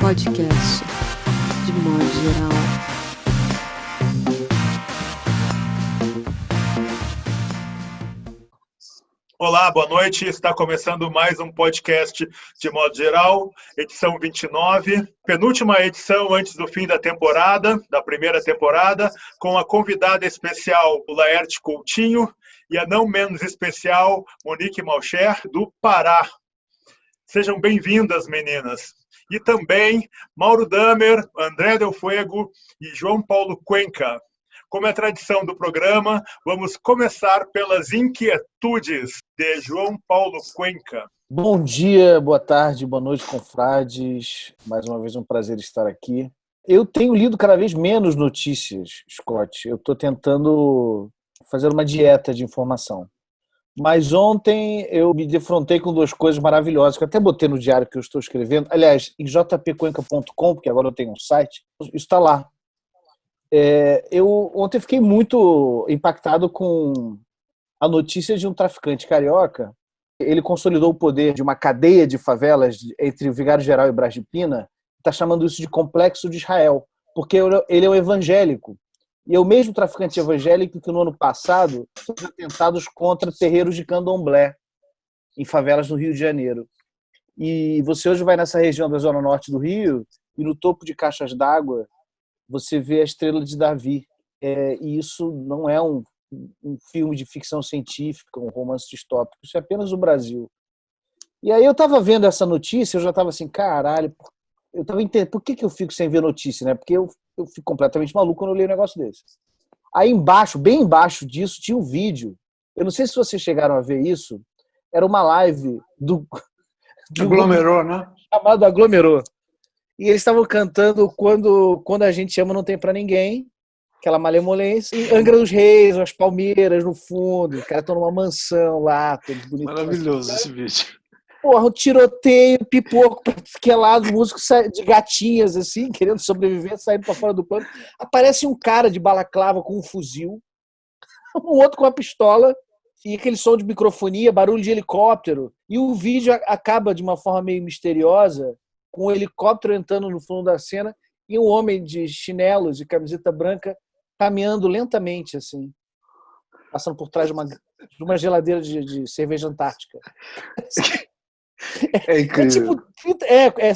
podcast, de modo geral. Olá, boa noite. Está começando mais um podcast de modo geral, edição 29, penúltima edição antes do fim da temporada, da primeira temporada, com a convidada especial Laerte Coutinho e a não menos especial Monique Malcher, do Pará. Sejam bem-vindas, meninas. E também Mauro Damer, André Del Fuego e João Paulo Cuenca. Como é tradição do programa, vamos começar pelas inquietudes de João Paulo Cuenca. Bom dia, boa tarde, boa noite, confrades. Mais uma vez um prazer estar aqui. Eu tenho lido cada vez menos notícias, Scott. Eu estou tentando fazer uma dieta de informação. Mas ontem eu me defrontei com duas coisas maravilhosas, que eu até botei no diário que eu estou escrevendo. Aliás, em jpcuenca.com, porque agora eu tenho um site, isso está lá. Eu ontem fiquei muito impactado com a notícia de um traficante carioca. Ele consolidou o poder de uma cadeia de favelas entre Vigário Geral e Brás de Pina, está chamando isso de Complexo de Israel, porque ele é um evangélico. E é o mesmo traficante evangélico que no ano passado fez atentados contra terreiros de candomblé em favelas no Rio de Janeiro. E você hoje vai nessa região da zona norte do Rio e no topo de caixas d'água você vê a Estrela de Davi. E isso não é um filme de ficção científica, um romance distópico, isso é apenas o Brasil. E aí eu estava vendo essa notícia, eu já estava assim, caralho, eu estava entendendo, por que eu fico sem ver notícia, né? Porque eu fico completamente maluco quando eu leio um negócio desse. Aí embaixo, bem embaixo disso, tinha um vídeo, eu não sei se vocês chegaram a ver isso, era uma live do Aglomerou, né? Chamado Aglomerou. E eles estavam cantando quando a gente ama não tem pra ninguém, aquela malemolência, e Angra dos Reis, as palmeiras no fundo, os caras estão numa mansão lá, todos bonitos. Maravilhoso esse vídeo. Porra, um tiroteio, pipoco, que é lá, os músicos de gatinhas, assim, querendo sobreviver, saindo pra fora do plano. Aparece um cara de balaclava com um fuzil, um outro com uma pistola, e aquele som de microfonia, barulho de helicóptero. E o vídeo acaba de uma forma meio misteriosa, com um helicóptero entrando no fundo da cena e um homem de chinelos e camiseta branca caminhando lentamente, assim, passando por trás de uma geladeira de cerveja antártica. É incrível.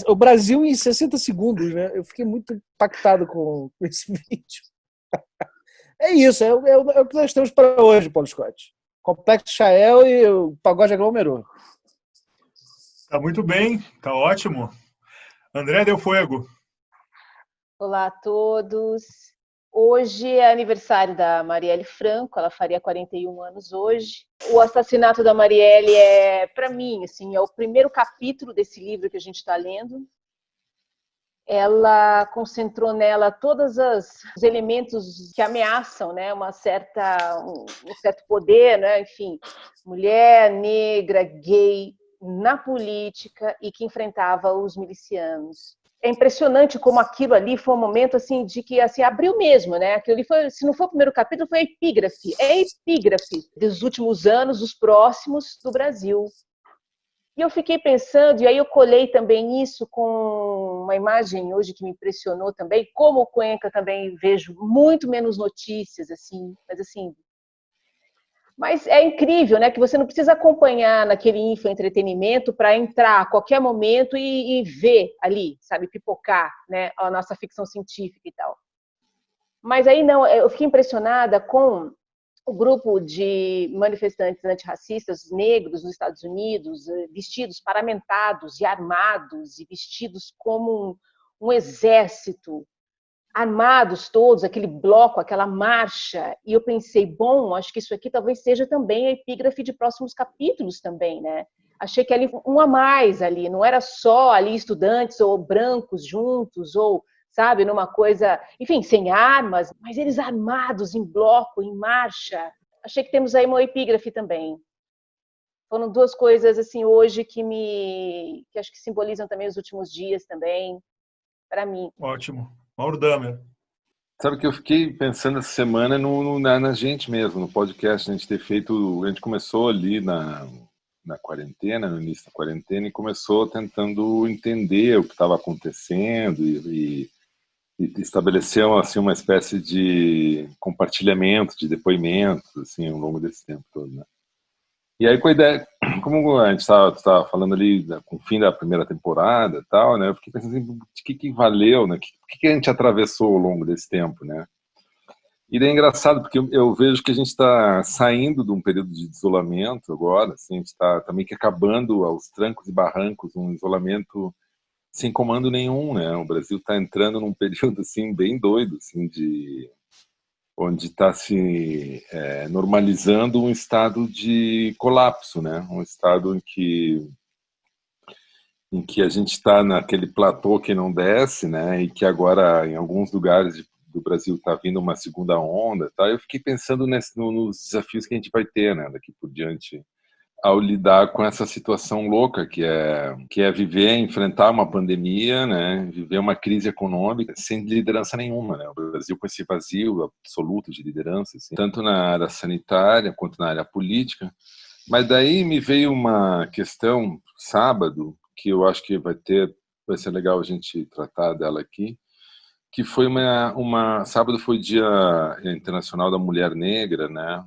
O Brasil em 60 segundos, né? Eu fiquei muito impactado com esse vídeo. É isso, é o que nós temos para hoje, Paulo Scott. Complexo Chael e o pagode aglomerou. Tá muito bem, tá ótimo. André Del Fuego. Olá a todos. Hoje é aniversário da Marielle Franco, ela faria 41 anos hoje. O assassinato da Marielle para mim, assim, é o primeiro capítulo desse livro que a gente está lendo. Ela concentrou nela todos os elementos que ameaçam, né, um certo poder, né, enfim, mulher, negra, gay, na política e que enfrentava os milicianos. É impressionante como aquilo ali foi um momento assim de que assim abriu mesmo, né? Aquilo ali foi, se não foi o primeiro capítulo, foi a epígrafe. É a epígrafe dos últimos anos, dos próximos do Brasil. E eu fiquei pensando, e aí eu colei também isso com uma imagem hoje que me impressionou também, como o Cuenca também vejo muito menos notícias assim, mas é incrível, né, que você não precisa acompanhar naquele infoentretenimento para entrar a qualquer momento e ver ali, sabe, pipocar, né, a nossa ficção científica e tal. Mas aí não, eu fiquei impressionada com o grupo de manifestantes antirracistas negros nos Estados Unidos, vestidos, paramentados e armados, e vestidos como um exército, armados todos, aquele bloco, aquela marcha, e eu pensei, bom, acho que isso aqui talvez seja também a epígrafe de próximos capítulos também, né? Achei que ali um a mais ali, não era só ali estudantes ou brancos juntos, ou, sabe, numa coisa, enfim, sem armas, mas eles armados em bloco, em marcha. Achei que temos aí uma epígrafe também. Foram duas coisas, assim, hoje que acho que simbolizam também os últimos dias também, para mim. Ótimo. Mauro Damer. Sabe que eu fiquei pensando essa semana na gente mesmo, no podcast, a gente ter feito, a gente começou ali na quarentena, no início da quarentena, e começou tentando entender o que estava acontecendo e estabeleceu assim uma espécie de compartilhamento de depoimentos assim ao longo desse tempo todo, né? E aí com a ideia, como a gente estava falando ali com o fim da primeira temporada e tal, né? Eu fiquei pensando assim, de que valeu, né? O que a gente atravessou ao longo desse tempo, né? E daí é engraçado porque eu vejo que a gente está saindo de um período de isolamento agora, assim, a gente está também que acabando aos trancos e barrancos um isolamento sem comando nenhum, né? O Brasil está entrando num período assim bem doido, assim, de onde está se normalizando um estado de colapso, né? Um estado em que a gente está naquele platô que não desce, né? E que agora em alguns lugares do Brasil está vindo uma segunda onda, tá? Eu fiquei pensando nos desafios que a gente vai ter, né? Daqui por diante, ao lidar com essa situação louca que é viver, enfrentar uma pandemia, né, viver uma crise econômica sem liderança nenhuma, né, o Brasil com esse vazio absoluto de liderança, assim, tanto na área sanitária quanto na área política. Mas daí me veio uma questão sábado que eu acho que vai ser legal a gente tratar dela aqui, que foi sábado foi Dia Internacional da Mulher Negra, né,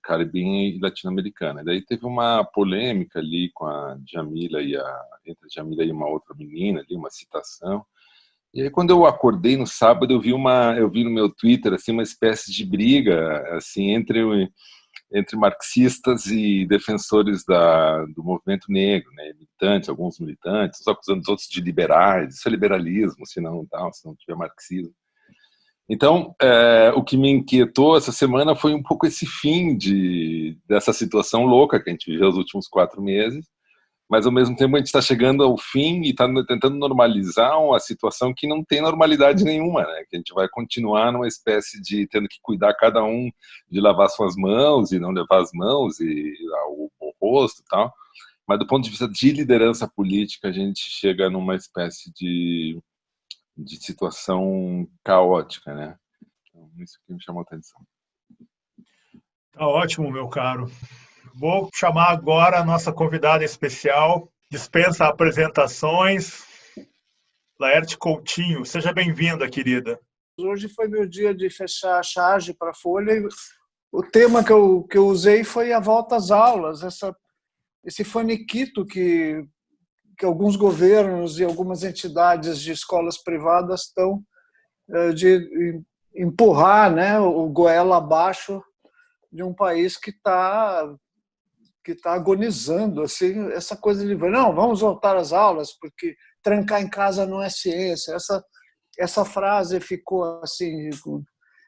caribenha e latino-americana. Daí teve uma polêmica ali com a Djamila entre a Djamila e uma outra menina ali, uma citação. E aí quando eu acordei no sábado, eu vi no meu Twitter assim uma espécie de briga assim entre marxistas e defensores do movimento negro, né? Militantes, alguns militantes, uns acusando os outros de liberais, isso é liberalismo, se não tiver marxismo. Então, o que me inquietou essa semana foi um pouco esse fim dessa situação louca que a gente viveu os últimos 4 meses, mas ao mesmo tempo a gente está chegando ao fim e está tentando normalizar uma situação que não tem normalidade nenhuma, né? Que a gente vai continuar numa espécie de tendo que cuidar cada um de lavar suas mãos e não levar as mãos e o rosto e tal, mas do ponto de vista de liderança política a gente chega numa espécie de situação caótica, né? Então, isso que me chamou a atenção. Tá ótimo, meu caro. Vou chamar agora a nossa convidada especial, dispensa apresentações, Laerte Coutinho. Seja bem-vinda, querida. Hoje foi meu dia de fechar a charge para a Folha. E o tema que eu usei foi a volta às aulas, esse faniquito que alguns governos e algumas entidades de escolas privadas estão de empurrar, né, o goela abaixo de um país que tá agonizando, assim, essa coisa de não, vamos voltar às aulas porque trancar em casa não é ciência. Essa frase ficou assim,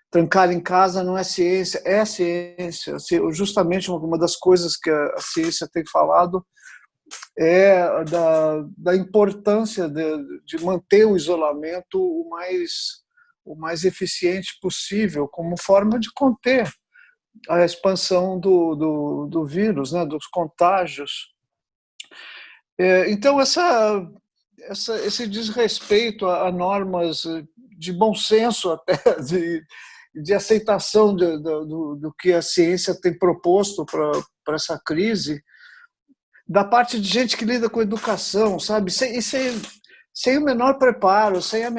trancar em casa não é ciência, é ciência. Justamente uma das coisas que a ciência tem falado é da importância de manter o isolamento o mais eficiente possível, como forma de conter a expansão do vírus, né, dos contágios. Então, esse desrespeito a normas de bom senso, até de aceitação do que a ciência tem proposto para essa crise, da parte de gente que lida com educação, sabe? Sem o menor preparo, sem o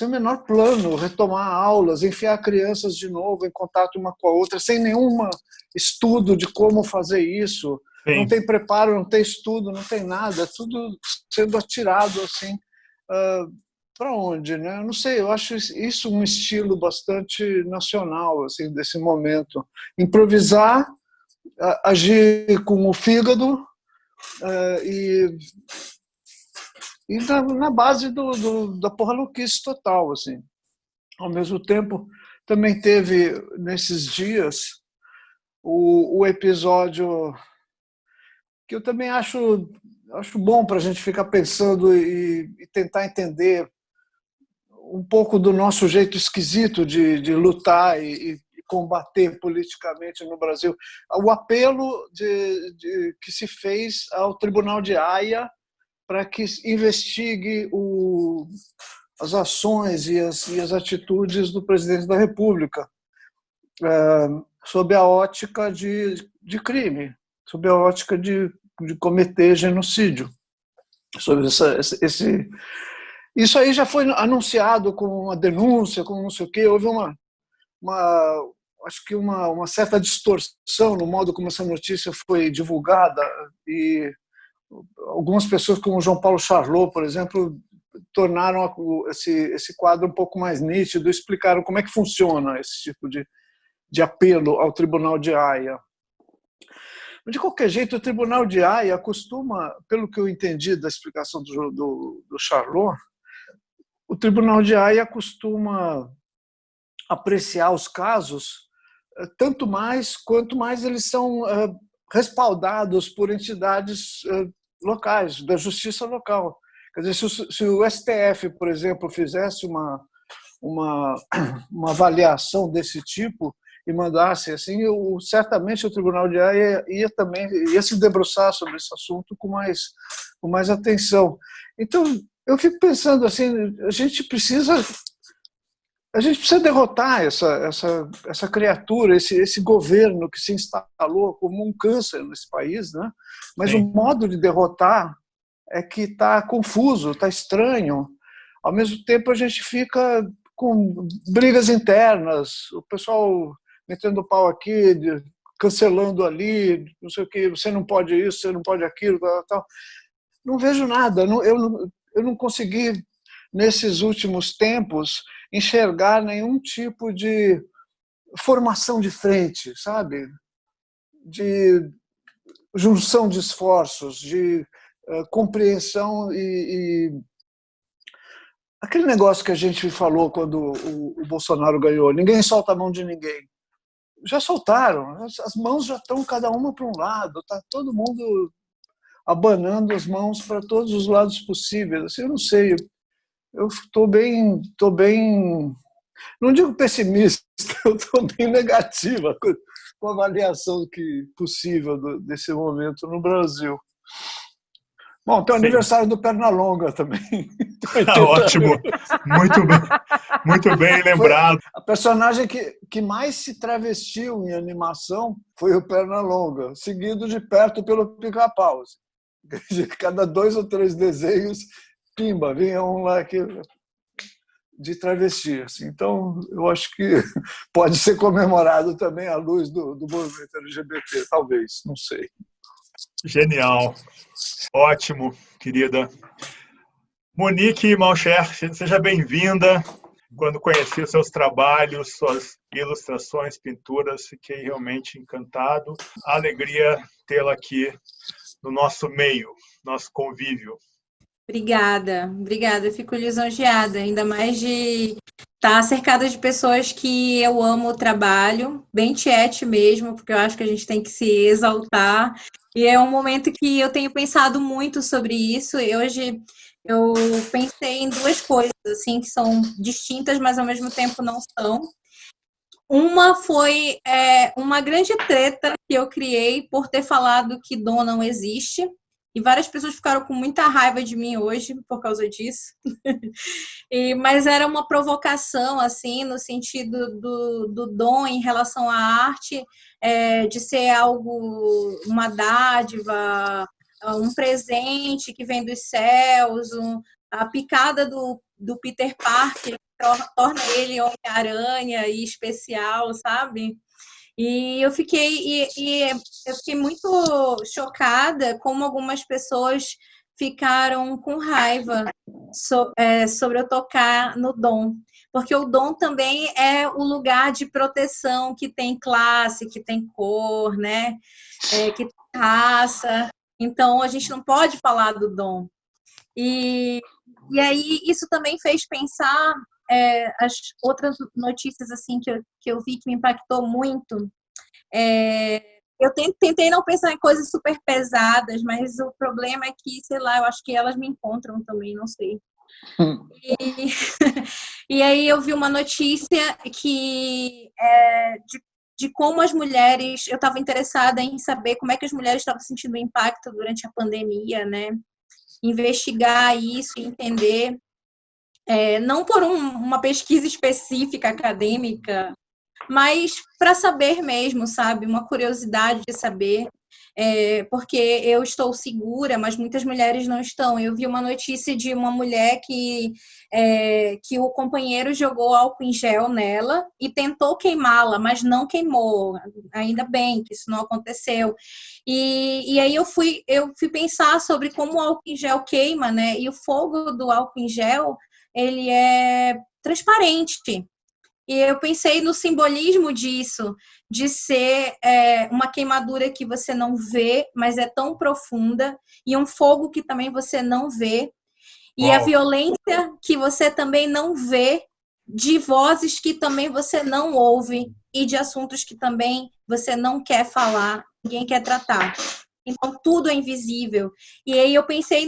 menor plano, retomar aulas, enfiar crianças de novo em contato uma com a outra, sem nenhum estudo de como fazer isso. Sim. Não tem preparo, não tem estudo, não tem nada, tudo sendo atirado assim para onde, né? Eu não sei, eu acho isso um estilo bastante nacional assim desse momento. Improvisar, agir com o fígado e na base da porra louquice total, assim. Ao mesmo tempo, também teve, nesses dias, o episódio que eu também acho bom para a gente ficar pensando e tentar entender um pouco do nosso jeito esquisito de lutar e combater politicamente no Brasil. O apelo que se fez ao Tribunal de Haia para que investigue as ações e as atitudes do presidente da República sob a ótica de crime. sob a ótica de cometer genocídio. Sobre isso aí já foi anunciado como uma denúncia, como não sei o quê. Houve acho que uma certa distorção no modo como essa notícia foi divulgada, e algumas pessoas, como o João Paulo Charlot, por exemplo, tornaram esse quadro um pouco mais nítido, explicaram como é que funciona esse tipo de apelo ao Tribunal de Haia. De qualquer jeito, o Tribunal de Haia costuma, pelo que eu entendi da explicação do Charlot, o Tribunal de Haia costuma apreciar os casos quanto mais eles são respaldados por entidades locais, da justiça local. Quer dizer, se o STF, por exemplo, fizesse uma avaliação desse tipo e mandasse assim, certamente o Tribunal de Haia ia se debruçar sobre esse assunto com mais atenção. Então, eu fico pensando assim, a gente precisa derrotar essa criatura, esse governo que se instalou como um câncer nesse país, né? Mas Sim. o modo de derrotar é que está confuso, está estranho. Ao mesmo tempo, a gente fica com brigas internas, o pessoal metendo pau aqui, cancelando ali, não sei o que, você não pode isso, você não pode aquilo, tal. Não vejo nada, eu não consegui, nesses últimos tempos, enxergar nenhum tipo de formação de frente, sabe? De junção de esforços, de compreensão e aquele negócio que a gente falou quando o Bolsonaro ganhou, ninguém solta a mão de ninguém. Já soltaram, as mãos já estão cada uma para um lado, está todo mundo abanando as mãos para todos os lados possíveis. Assim, eu não sei, eu estou bem, não digo pessimista, eu estou bem negativa com a avaliação possível desse momento no Brasil. Bom, tem o aniversário do Pernalonga também. Ótimo, muito bem lembrado. A personagem que mais se travestiu em animação foi o Pernalonga, seguido de perto pelo Pica-Pau. Cada 2 ou 3 desenhos, pimba, vinha um lá de travesti. Assim. Então, eu acho que pode ser comemorado também à luz do movimento LGBT, talvez, não sei. Genial. Ótimo, querida. Monique Malcher, seja bem-vinda. Quando conheci seus trabalhos, suas ilustrações, pinturas, fiquei realmente encantado. Alegria tê-la aqui no nosso meio, nosso convívio. Obrigada. Eu fico lisonjeada, ainda mais de estar cercada de pessoas que eu amo o trabalho, bem tiete mesmo, porque eu acho que a gente tem que se exaltar. E é um momento que eu tenho pensado muito sobre isso. E hoje eu pensei em 2 coisas assim que são distintas, mas ao mesmo tempo não são. Uma foi uma grande treta que eu criei por ter falado que dom não existe. E várias pessoas ficaram com muita raiva de mim hoje por causa disso. Mas era uma provocação, assim, no sentido do dom em relação à arte, de ser algo, uma dádiva, um presente que vem dos céus, a picada do Peter Parker torna ele Homem-Aranha e especial, sabe? E eu fiquei muito chocada como algumas pessoas ficaram com raiva sobre eu tocar no dom. Porque o dom também é o lugar de proteção que tem classe, que tem cor, né? Que tem raça. Então, a gente não pode falar do dom. E aí, isso também fez pensar as outras notícias assim que eu vi que me impactou muito. Eu tentei não pensar em coisas super pesadas, mas o problema é que, sei lá, eu acho que elas me encontram também, não sei. E aí eu vi uma notícia que de como as mulheres, eu estava interessada em saber como é que as mulheres estavam sentindo o impacto durante a pandemia, né? Investigar isso e entender, não por uma pesquisa específica acadêmica, mas para saber mesmo, sabe? Uma curiosidade de saber. porque eu estou segura, mas muitas mulheres não estão. Eu vi uma notícia de uma mulher que o companheiro jogou álcool em gel nela e tentou queimá-la, mas não queimou. Ainda bem que isso não aconteceu. E aí eu fui pensar sobre como o álcool em gel queima, né? E o fogo do álcool em gel, ele é transparente. E eu pensei no simbolismo disso, de ser uma queimadura que você não vê, mas é tão profunda, e um fogo que também você não vê, e a violência que você também não vê, de vozes que também você não ouve, e de assuntos que também você não quer falar, ninguém quer tratar. Então, tudo é invisível. E aí eu pensei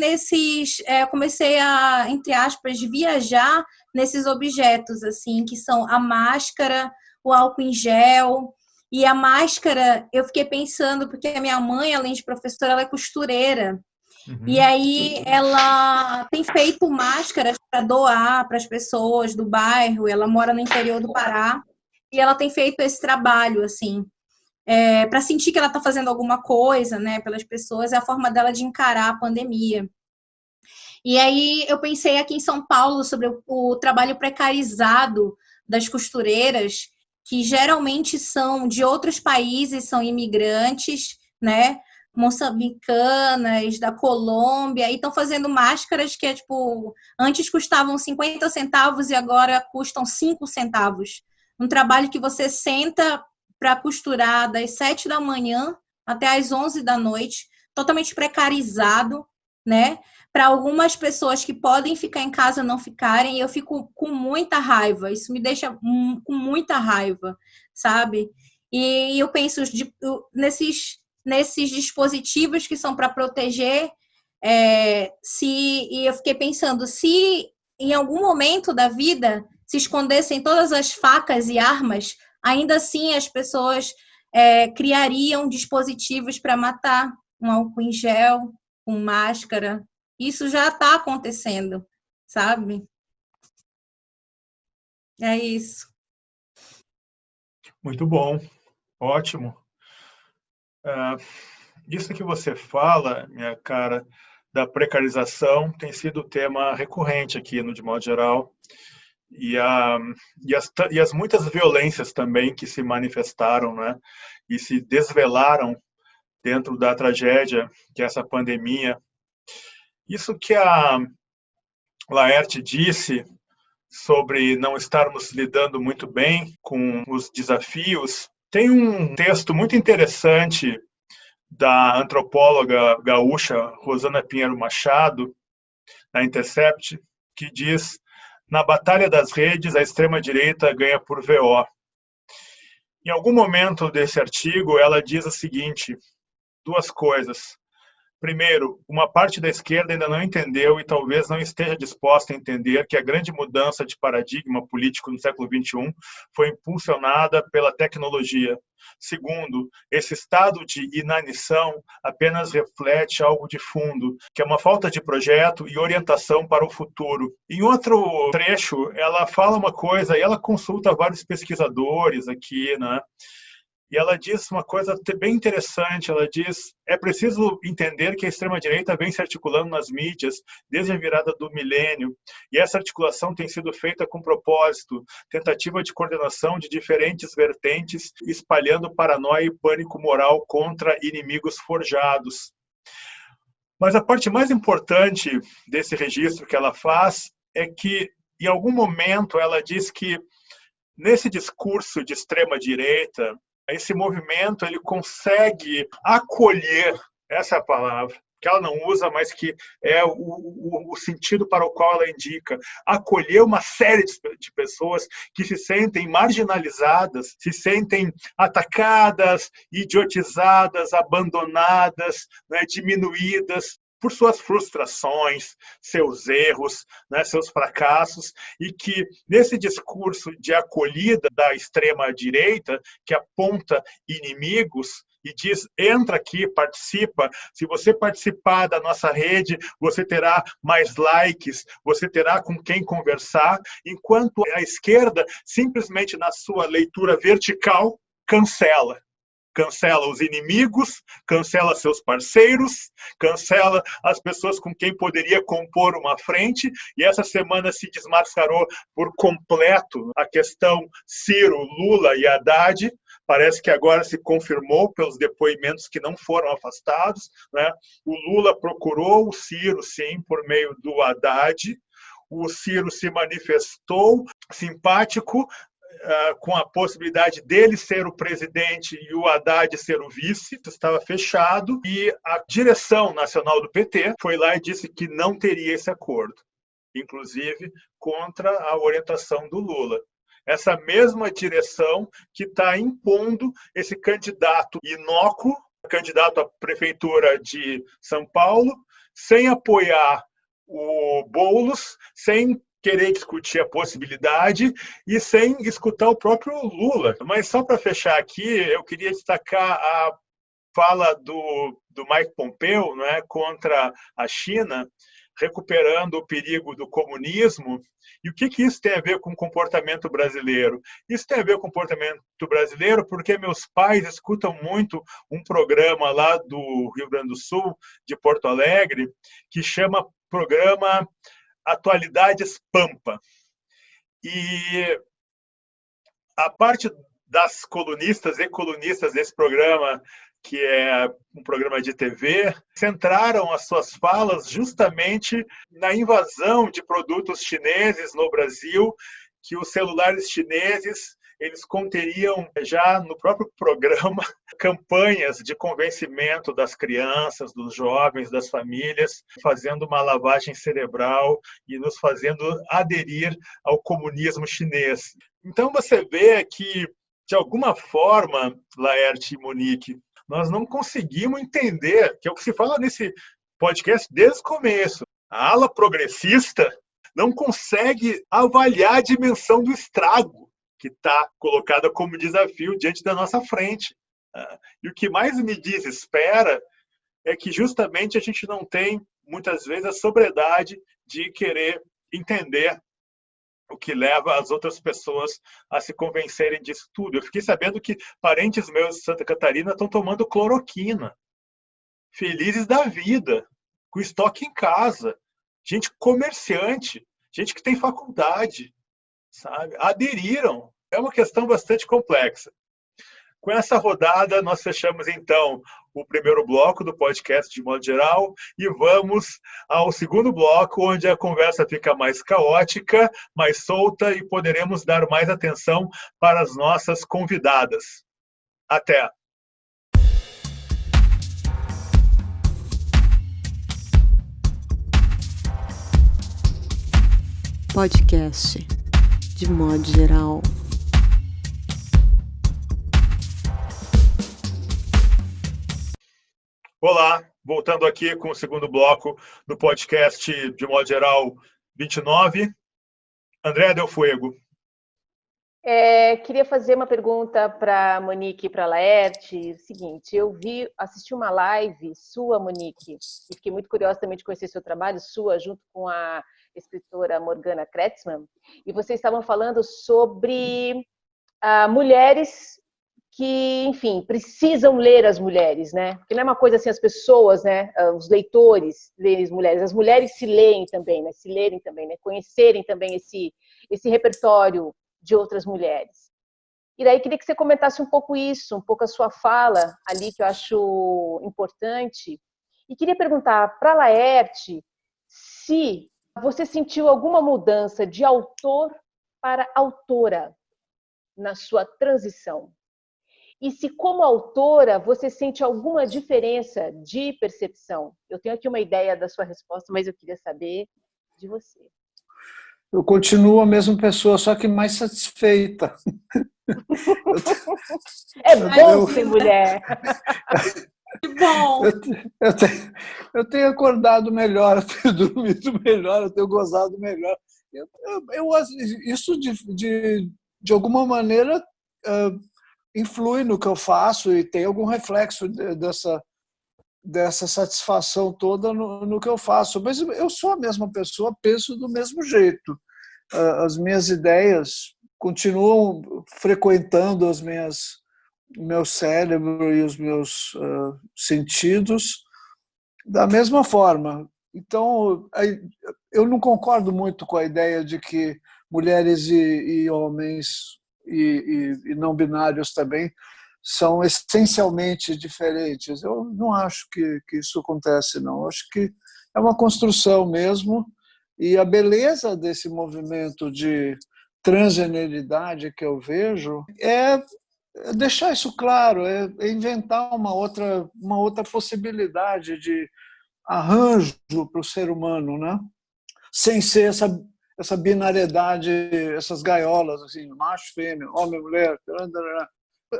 comecei a, entre aspas, viajar nesses objetos, assim, que são a máscara, o álcool em gel. E a máscara, eu fiquei pensando, porque a minha mãe, além de professora, ela é costureira. E aí ela tem feito máscaras para doar para as pessoas do bairro. Ela mora no interior do Pará. E ela tem feito esse trabalho, assim, para sentir que ela está fazendo alguma coisa, né, pelas pessoas, é a forma dela de encarar a pandemia. E aí eu pensei aqui em São Paulo sobre o trabalho precarizado das costureiras, que geralmente são de outros países, são imigrantes, né, moçambicanas, da Colômbia, e estão fazendo máscaras que antes custavam 50 centavos e agora custam 5 centavos. Um trabalho que você senta para costurar das 7 da manhã até as 11 da noite, totalmente precarizado, né? Para algumas pessoas que podem ficar em casa não ficarem, eu fico com muita raiva, isso me deixa com muita raiva, sabe? E eu penso nesses dispositivos que são para proteger, e eu fiquei pensando, se em algum momento da vida se escondessem todas as facas e armas, ainda assim as pessoas criariam dispositivos para matar, um álcool em gel, com máscara. Isso já está acontecendo, sabe? É isso. Muito bom, ótimo. Isso que você fala, minha cara, da precarização tem sido tema recorrente aqui no De Modo Geral. E as muitas violências também que se manifestaram, né, e se desvelaram dentro da tragédia que é essa pandemia. Isso que a Laerte disse sobre não estarmos lidando muito bem com os desafios, tem um texto muito interessante da antropóloga gaúcha Rosana Pinheiro Machado, na Intercept, que diz: na batalha das redes, a extrema-direita ganha por VO. Em algum momento desse artigo, ela diz o seguinte, duas coisas. Primeiro, uma parte da esquerda ainda não entendeu e talvez não esteja disposta a entender que a grande mudança de paradigma político no século XXI foi impulsionada pela tecnologia. Segundo, esse estado de inanição apenas reflete algo de fundo, que é uma falta de projeto e orientação para o futuro. Em outro trecho, ela fala uma coisa e ela consulta vários pesquisadores aqui, né? E ela diz uma coisa bem interessante, ela diz, é preciso entender que a extrema-direita vem se articulando nas mídias desde a virada do milênio, e essa articulação tem sido feita com propósito, tentativa de coordenação de diferentes vertentes, espalhando paranoia e pânico moral contra inimigos forjados. Mas a parte mais importante desse registro que ela faz é que, em algum momento, ela diz que, nesse discurso de extrema-direita, esse movimento ele consegue acolher, essa é a palavra, que ela não usa, mas que é o sentido para o qual ela indica, acolher uma série de pessoas que se sentem marginalizadas, se sentem atacadas, idiotizadas, abandonadas, né, diminuídas por suas frustrações, seus erros, né, seus fracassos, e que nesse discurso de acolhida da extrema-direita, que aponta inimigos e diz, entra aqui, participa, se você participar da nossa rede, você terá mais likes, você terá com quem conversar, enquanto a esquerda, simplesmente na sua leitura vertical, cancela. cancela os inimigos, cancela seus parceiros, cancela as pessoas com quem poderia compor uma frente, e essa semana se desmascarou por completo a questão Ciro, Lula e Haddad. Parece que agora se confirmou pelos depoimentos que não foram afastados, né? O Lula procurou o Ciro, sim, por meio do Haddad. O Ciro se manifestou simpático com a possibilidade dele ser o presidente e o Haddad ser o vice, estava fechado, e a direção nacional do PT foi lá e disse que não teria esse acordo, inclusive contra a orientação do Lula. Essa mesma direção que está impondo esse candidato inócuo, candidato à prefeitura de São Paulo, sem apoiar o Boulos, sem querer discutir a possibilidade e sem escutar o próprio Lula. Mas só para fechar aqui, eu queria destacar a fala do Mike Pompeo, né, contra a China, recuperando o perigo do comunismo. E o que isso tem a ver com o comportamento brasileiro? Isso tem a ver com o comportamento brasileiro porque meus pais escutam muito um programa lá do Rio Grande do Sul, de Porto Alegre, que chama Programa Atualidades Pampa. E a parte das colunistas e colunistas desse programa, que é um programa de TV, centraram as suas falas justamente na invasão de produtos chineses no Brasil, que os celulares chineses eles conteriam já no próprio programa campanhas de convencimento das crianças, dos jovens, das famílias, fazendo uma lavagem cerebral e nos fazendo aderir ao comunismo chinês. Então você vê que, de alguma forma, Laerte e Monique, nós não conseguimos entender, que é o que se fala nesse podcast desde o começo. A ala progressista não consegue avaliar a dimensão do estrago que está colocada como desafio diante da nossa frente. E o que mais me desespera é que justamente a gente não tem, muitas vezes, a sobriedade de querer entender o que leva as outras pessoas a se convencerem disso tudo. Eu fiquei sabendo que parentes meus de Santa Catarina estão tomando cloroquina, felizes da vida, com estoque em casa, gente comerciante, gente que tem faculdade, sabe? Aderiram. É uma questão bastante complexa. Com essa rodada, nós fechamos, então, o primeiro bloco do podcast de modo geral e vamos ao segundo bloco, onde a conversa fica mais caótica, mais solta e poderemos dar mais atenção para as nossas convidadas. Até! Podcast de modo geral. Olá, voltando aqui com o segundo bloco do podcast de modo geral 29. André Del Fuego. Queria fazer uma pergunta para a Monique e para a Laerte. Seguinte, assisti uma live sua, Monique, e fiquei muito curiosa também de conhecer seu trabalho, sua, junto com a escritora Morgana Kretzmann, e vocês estavam falando sobre mulheres que, enfim, precisam ler as mulheres, né? Porque não é uma coisa assim, as pessoas, né? Os leitores lerem as mulheres se leem também, né? Se lerem também, né? Conhecerem também esse repertório de outras mulheres. E daí queria que você comentasse um pouco isso, um pouco a sua fala ali, que eu acho importante. E queria perguntar para a Laerte se você sentiu alguma mudança de autor para autora na sua transição. E se, como autora, você sente alguma diferença de percepção? Eu tenho aqui uma ideia da sua resposta, mas eu queria saber de você. Eu continuo a mesma pessoa, só que mais satisfeita. É bom ser mulher. Que bom! Eu tenho acordado melhor, eu tenho dormido melhor, eu tenho gozado melhor. Isso, de alguma maneira, influi no que eu faço e tem algum reflexo dessa satisfação toda no que eu faço. Mas eu sou a mesma pessoa, penso do mesmo jeito. As minhas ideias continuam frequentando meu cérebro e os meus sentidos da mesma forma. Então, eu não concordo muito com a ideia de que mulheres e homens e não binários também são essencialmente diferentes. Eu não acho que isso acontece, não. Eu acho que é uma construção mesmo, e a beleza desse movimento de transgeneridade que eu vejo é deixar isso claro, é inventar uma outra possibilidade de arranjo para o ser humano, né? Sem ser essa binariedade, essas gaiolas, assim, macho, fêmea, homem, mulher.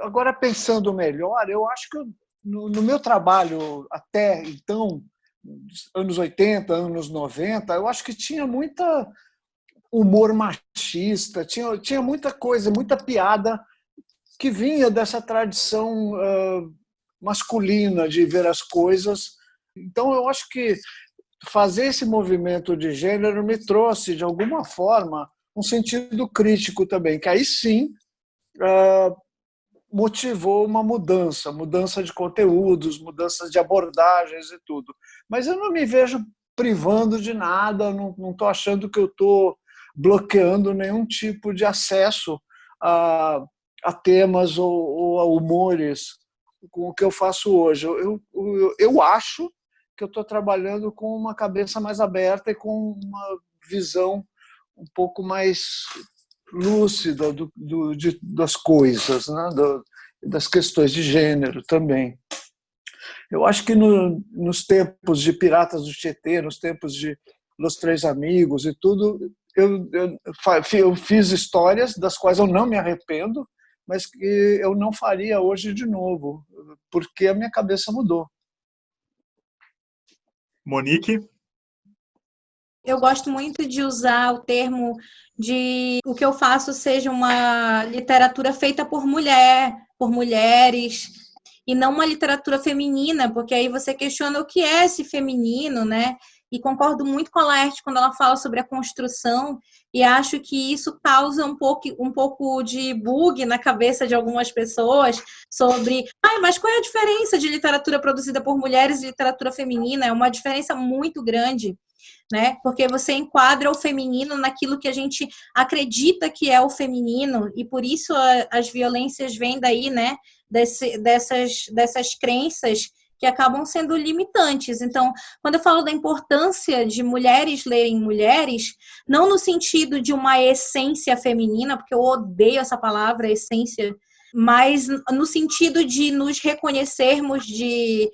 Agora, pensando melhor, eu acho que no meu trabalho até então, anos 80, anos 90, eu acho que tinha muita humor machista, tinha muita coisa, muita piada que vinha dessa tradição masculina de ver as coisas. Então, eu acho que fazer esse movimento de gênero me trouxe, de alguma forma, um sentido crítico também, que aí sim motivou uma mudança de conteúdos, mudança de abordagens e tudo. Mas eu não me vejo privando de nada, não estou achando que eu estou bloqueando nenhum tipo de acesso a temas ou a humores com o que eu faço hoje. Eu acho que eu estou trabalhando com uma cabeça mais aberta e com uma visão um pouco mais lúcida das coisas, né? Das questões de gênero também. Eu acho que nos tempos de Piratas do Tietê, nos tempos de Los Três Amigos e tudo, eu fiz histórias das quais eu não me arrependo, mas que eu não faria hoje de novo, porque a minha cabeça mudou. Monique? Eu gosto muito de usar o termo de o que eu faço seja uma literatura feita por mulheres, e não uma literatura feminina, porque aí você questiona o que é esse feminino, né? E concordo muito com a Laerte quando ela fala sobre a construção, e acho que isso causa um pouco de bug na cabeça de algumas pessoas sobre, mas qual é a diferença de literatura produzida por mulheres e literatura feminina? É uma diferença muito grande, né? Porque você enquadra o feminino naquilo que a gente acredita que é o feminino, e por isso as violências vêm daí, né? Dessas crenças que acabam sendo limitantes. Então, quando eu falo da importância de mulheres lerem mulheres, não no sentido de uma essência feminina, porque eu odeio essa palavra, essência, mas no sentido de nos reconhecermos, de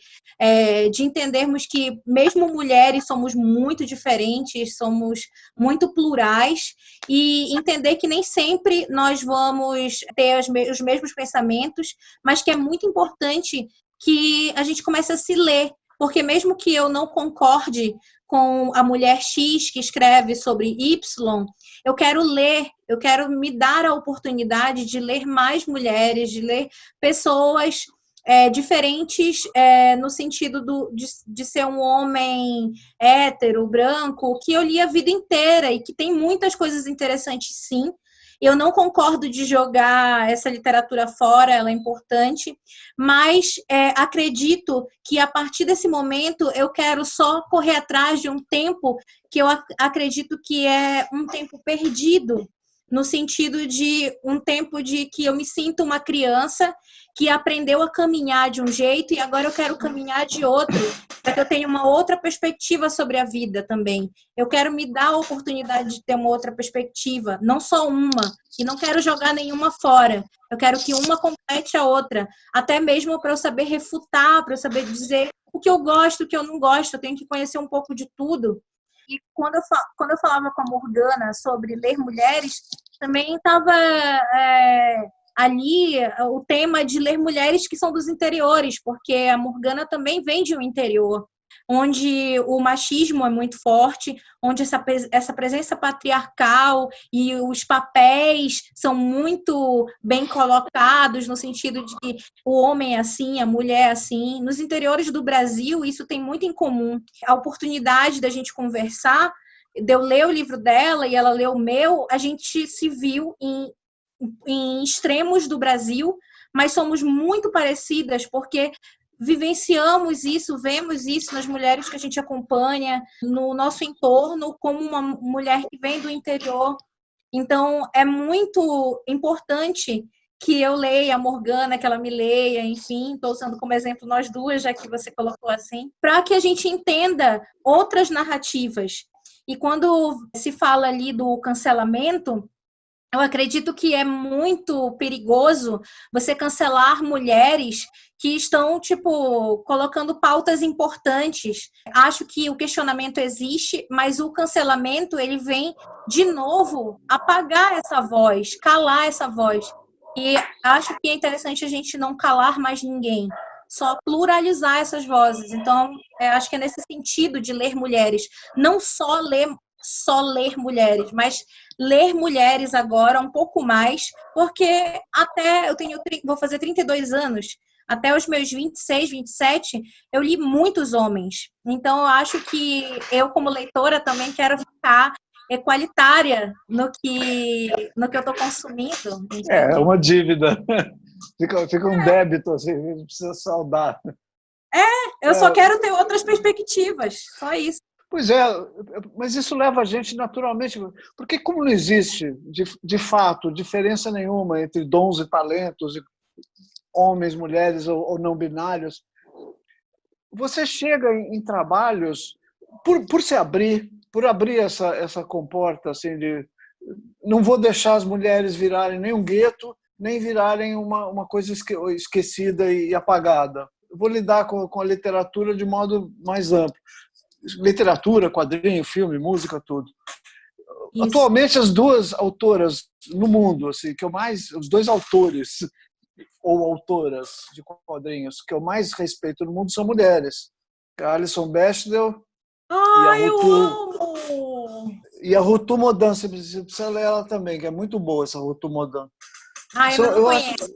entendermos que mesmo mulheres somos muito diferentes, somos muito plurais, e entender que nem sempre nós vamos ter os mesmos pensamentos, mas que é muito importante que a gente comece a se ler, porque mesmo que eu não concorde com a mulher X que escreve sobre Y, eu quero ler, eu quero me dar a oportunidade de ler mais mulheres, de ler pessoas diferentes no sentido de ser um homem hétero, branco, que eu li a vida inteira e que tem muitas coisas interessantes, sim. Eu não concordo de jogar essa literatura fora, ela é importante, mas acredito que a partir desse momento eu quero só correr atrás de um tempo que eu acredito que é um tempo perdido, no sentido de um tempo de que eu me sinto uma criança que aprendeu a caminhar de um jeito e agora eu quero caminhar de outro, para que eu tenha uma outra perspectiva sobre a vida também. Eu quero me dar a oportunidade de ter uma outra perspectiva, não só uma, e não quero jogar nenhuma fora. Eu quero que uma complete a outra, até mesmo para eu saber refutar, para eu saber dizer o que eu gosto, o que eu não gosto, eu tenho que conhecer um pouco de tudo. E quando eu falava com a Morgana sobre ler mulheres, também estava ali o tema de ler mulheres que são dos interiores, porque a Morgana também vem de um interior, onde o machismo é muito forte, onde essa presença patriarcal e os papéis são muito bem colocados, no sentido de que o homem é assim, a mulher é assim. Nos interiores do Brasil, isso tem muito em comum. A oportunidade da gente conversar, de eu ler o livro dela e ela ler o meu, a gente se viu em extremos do Brasil, mas somos muito parecidas porque vivenciamos isso, vemos isso nas mulheres que a gente acompanha, no nosso entorno, como uma mulher que vem do interior. Então, é muito importante que eu leia a Morgana, que ela me leia, enfim, estou usando como exemplo nós duas, já que você colocou assim, para que a gente entenda outras narrativas. E quando se fala ali do cancelamento, eu acredito que é muito perigoso você cancelar mulheres que estão, tipo, colocando pautas importantes. Acho que o questionamento existe, mas o cancelamento, ele vem, de novo, apagar essa voz, calar essa voz. E acho que é interessante a gente não calar mais ninguém, só pluralizar essas vozes. Então, acho que é nesse sentido de ler mulheres. Não só ler mulheres, mas ler mulheres agora um pouco mais, porque até vou fazer 32 anos, até os meus 26, 27, eu li muitos homens. Então, eu acho que eu, como leitora, também quero ficar equalitária no que eu estou consumindo. É uma dívida. Fica um débito, assim, a gente precisa saldar. Eu só quero ter outras perspectivas, só isso. Pois é, mas isso leva a gente naturalmente, porque como não existe, de fato, diferença nenhuma entre dons e talentos, homens, mulheres ou não binários, você chega em trabalhos, por abrir essa comporta, assim, de não vou deixar as mulheres virarem nem um gueto, nem virarem uma coisa esquecida e apagada. Eu vou lidar com a literatura de modo mais amplo. Literatura, quadrinho, filme, música, tudo. Isso. Atualmente, as duas autoras no mundo, assim, os dois autores ou autoras de quadrinhos que eu mais respeito no mundo são mulheres. A Alison Bechdel e a Rutu Modan. Você precisa ler ela também, que é muito boa essa Rutu Modan. Eu não conheço.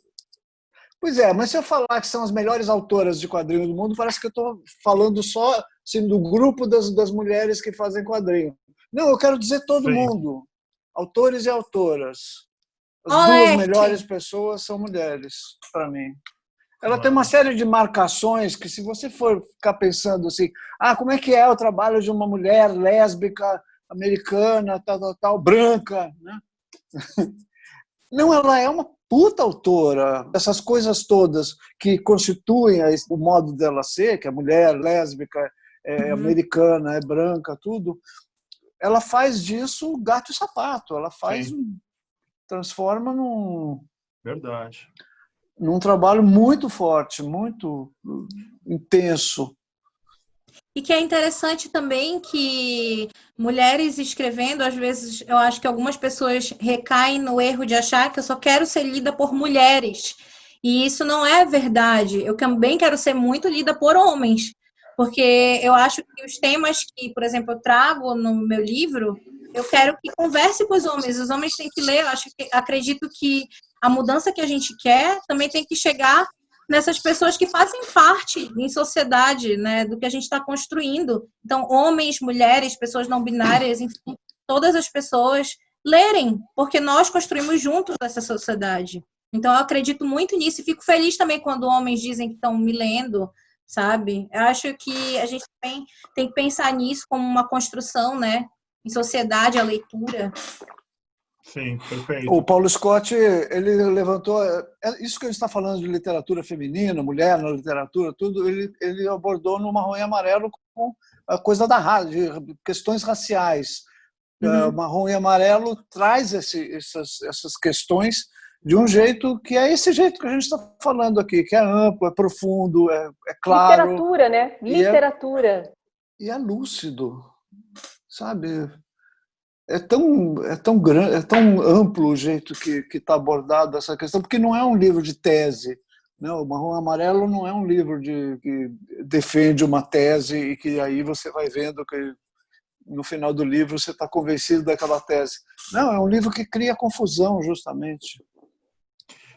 Pois é, mas se eu falar que são as melhores autoras de quadrinho do mundo, parece que eu estou falando só assim, do grupo das mulheres que fazem quadrinho. Não, eu quero dizer todo mundo. Autores e autoras. As duas melhores pessoas são mulheres, para mim. Ela tem uma série de marcações que, se você for ficar pensando assim, como é que é o trabalho de uma mulher lésbica, americana, tal, branca, né? Não, ela é uma puta autora. Essas coisas todas que constituem o modo dela ser, que é mulher, lésbica, americana, é branca, tudo, ela faz disso gato e sapato. Ela transforma Verdade. Num trabalho muito forte, muito intenso. E que é interessante também que mulheres escrevendo, às vezes, eu acho que algumas pessoas recaem no erro de achar que eu só quero ser lida por mulheres. E isso não é verdade. Eu também quero ser muito lida por homens. Porque eu acho que os temas que, por exemplo, eu trago no meu livro, eu quero que converse com os homens têm que ler. Eu acredito que a mudança que a gente quer também tem que chegar nessas pessoas que fazem parte em sociedade, né, do que a gente está construindo. Então, homens, mulheres, pessoas não binárias, enfim, todas as pessoas lerem, porque nós construímos juntos essa sociedade. Então, eu acredito muito nisso e fico feliz também quando homens dizem que estão me lendo, sabe? Eu acho que a gente também tem que pensar nisso como uma construção, né, em sociedade, a leitura. Sim, perfeito. O Paulo Scott, ele levantou isso que a gente está falando de literatura feminina, mulher na literatura, tudo, ele abordou no Marrom e Amarelo com a coisa da raça, de questões raciais. Marrom e Amarelo traz essas questões de um jeito que é esse jeito que a gente está falando aqui, que é amplo, é profundo, é claro. Literatura, né? Literatura. E é lúcido, sabe? É tão grande, é tão amplo o jeito que está abordado essa questão, porque não é um livro de tese. Né? O Marrom e Amarelo não é um livro que defende uma tese e que aí você vai vendo que no final do livro você está convencido daquela tese. Não, é um livro que cria confusão, justamente.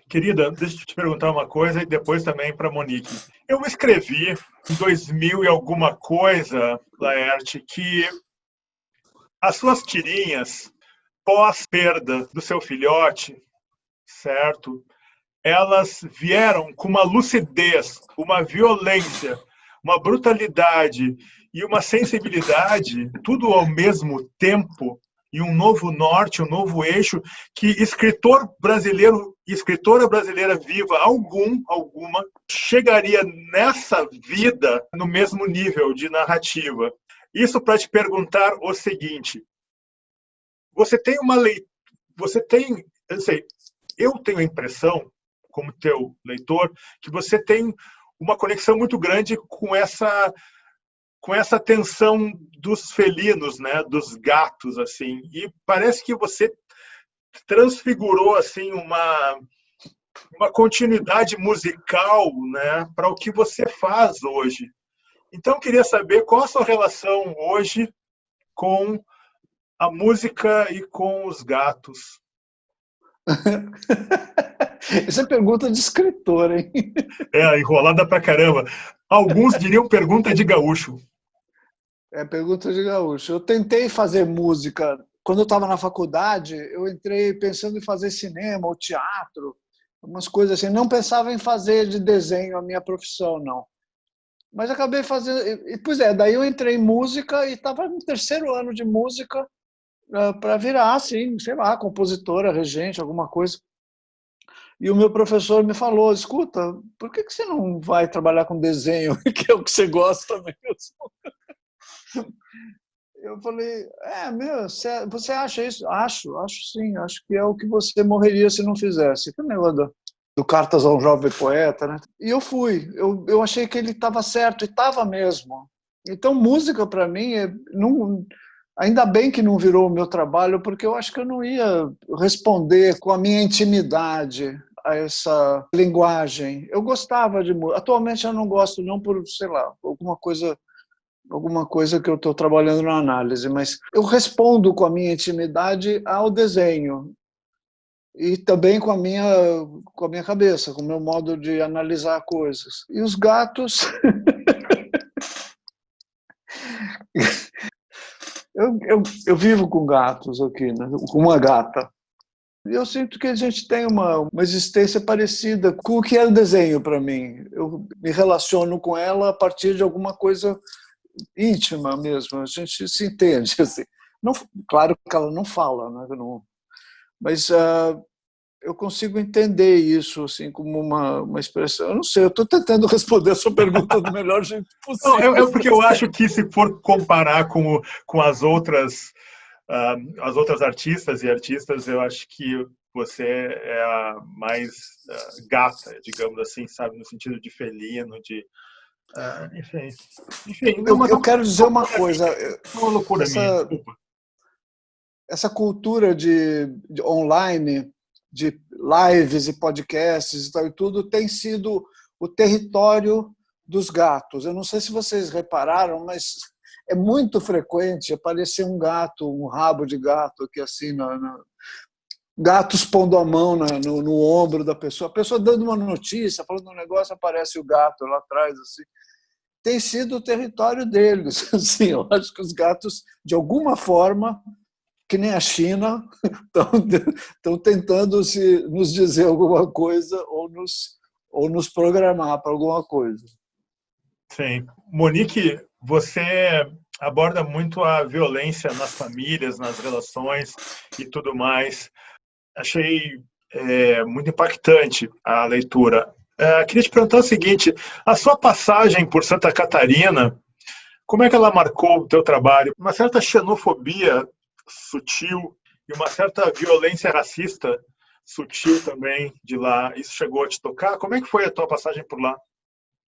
Querida, deixa eu te perguntar uma coisa e depois também para a Monique. Eu escrevi em 2000 e alguma coisa, Laerte, que as suas tirinhas, pós-perda do seu filhote, certo? elas vieram com uma lucidez, uma violência, uma brutalidade e uma sensibilidade, tudo ao mesmo tempo, e um novo norte, um novo eixo, que escritor brasileiro, escritora brasileira viva, alguma, chegaria nessa vida no mesmo nível de narrativa. Isso para te perguntar o seguinte: você tem uma leitura, eu tenho a impressão, como teu leitor, que você tem uma conexão muito grande com essa tensão dos felinos, né, dos gatos, assim. E parece que você transfigurou assim uma continuidade musical, né, para o que você faz hoje. Então eu queria saber qual a sua relação hoje com a música e com os gatos. Essa é pergunta de escritor, hein? Enrolada pra caramba. Alguns diriam pergunta de gaúcho. É pergunta de gaúcho. Eu tentei fazer música. Quando eu estava na faculdade, eu entrei pensando em fazer cinema ou teatro, umas coisas assim. Não pensava em fazer de desenho a minha profissão, não. Mas acabei fazendo... Pois é, daí eu entrei em música e estava no 3º ano de música para virar, assim, sei lá, compositora, regente, alguma coisa. E o meu professor me falou: escuta, por que você não vai trabalhar com desenho, que é o que você gosta mesmo? Eu falei: você acha isso? Acho sim, acho que é o que você morreria se não fizesse. Que negócio do Cartas a um Jovem Poeta, né? E eu fui, eu achei que ele estava certo, e estava mesmo. Então, música, para mim, ainda bem que não virou o meu trabalho, porque eu acho que eu não ia responder com a minha intimidade a essa linguagem. Eu gostava de música. Atualmente eu não gosto, não por, sei lá, alguma coisa que eu estou trabalhando na análise, mas eu respondo com a minha intimidade ao desenho e também com a minha cabeça, com o meu modo de analisar coisas. E os gatos... Eu vivo com gatos aqui, né? Com uma gata. E eu sinto que a gente tem uma existência parecida com o que é o desenho para mim. Eu me relaciono com ela a partir de alguma coisa íntima mesmo. A gente se entende. Assim. Não, claro que ela não fala, né? Mas eu consigo entender isso assim, como uma expressão. Eu não sei, eu estou tentando responder a sua pergunta do melhor jeito possível. Não, porque eu acho que se for comparar com as outras artistas e artistas, eu acho que você é a mais gata, digamos assim, sabe, no sentido de felino, de enfim. Eu quero dizer uma coisa. Uma loucura minha. Desculpa. Essa cultura de online, de lives e podcasts e tal e tudo, tem sido o território dos gatos. Eu não sei se vocês repararam, mas é muito frequente aparecer um gato, um rabo de gato aqui assim, gatos pondo a mão no ombro da pessoa, a pessoa dando uma notícia, falando um negócio, aparece o gato lá atrás, assim. Tem sido o território deles. Assim, eu acho que os gatos, de alguma forma, que nem a China, estão tentando nos dizer alguma coisa ou nos programar para alguma coisa. Sim. Monique, você aborda muito a violência nas famílias, nas relações e tudo mais. Achei muito impactante a leitura. Queria te perguntar o seguinte: a sua passagem por Santa Catarina, como é que ela marcou o teu trabalho? Uma certa xenofobia sutil e uma certa violência racista sutil também de lá. Isso chegou a te tocar? Como é que foi a tua passagem por lá?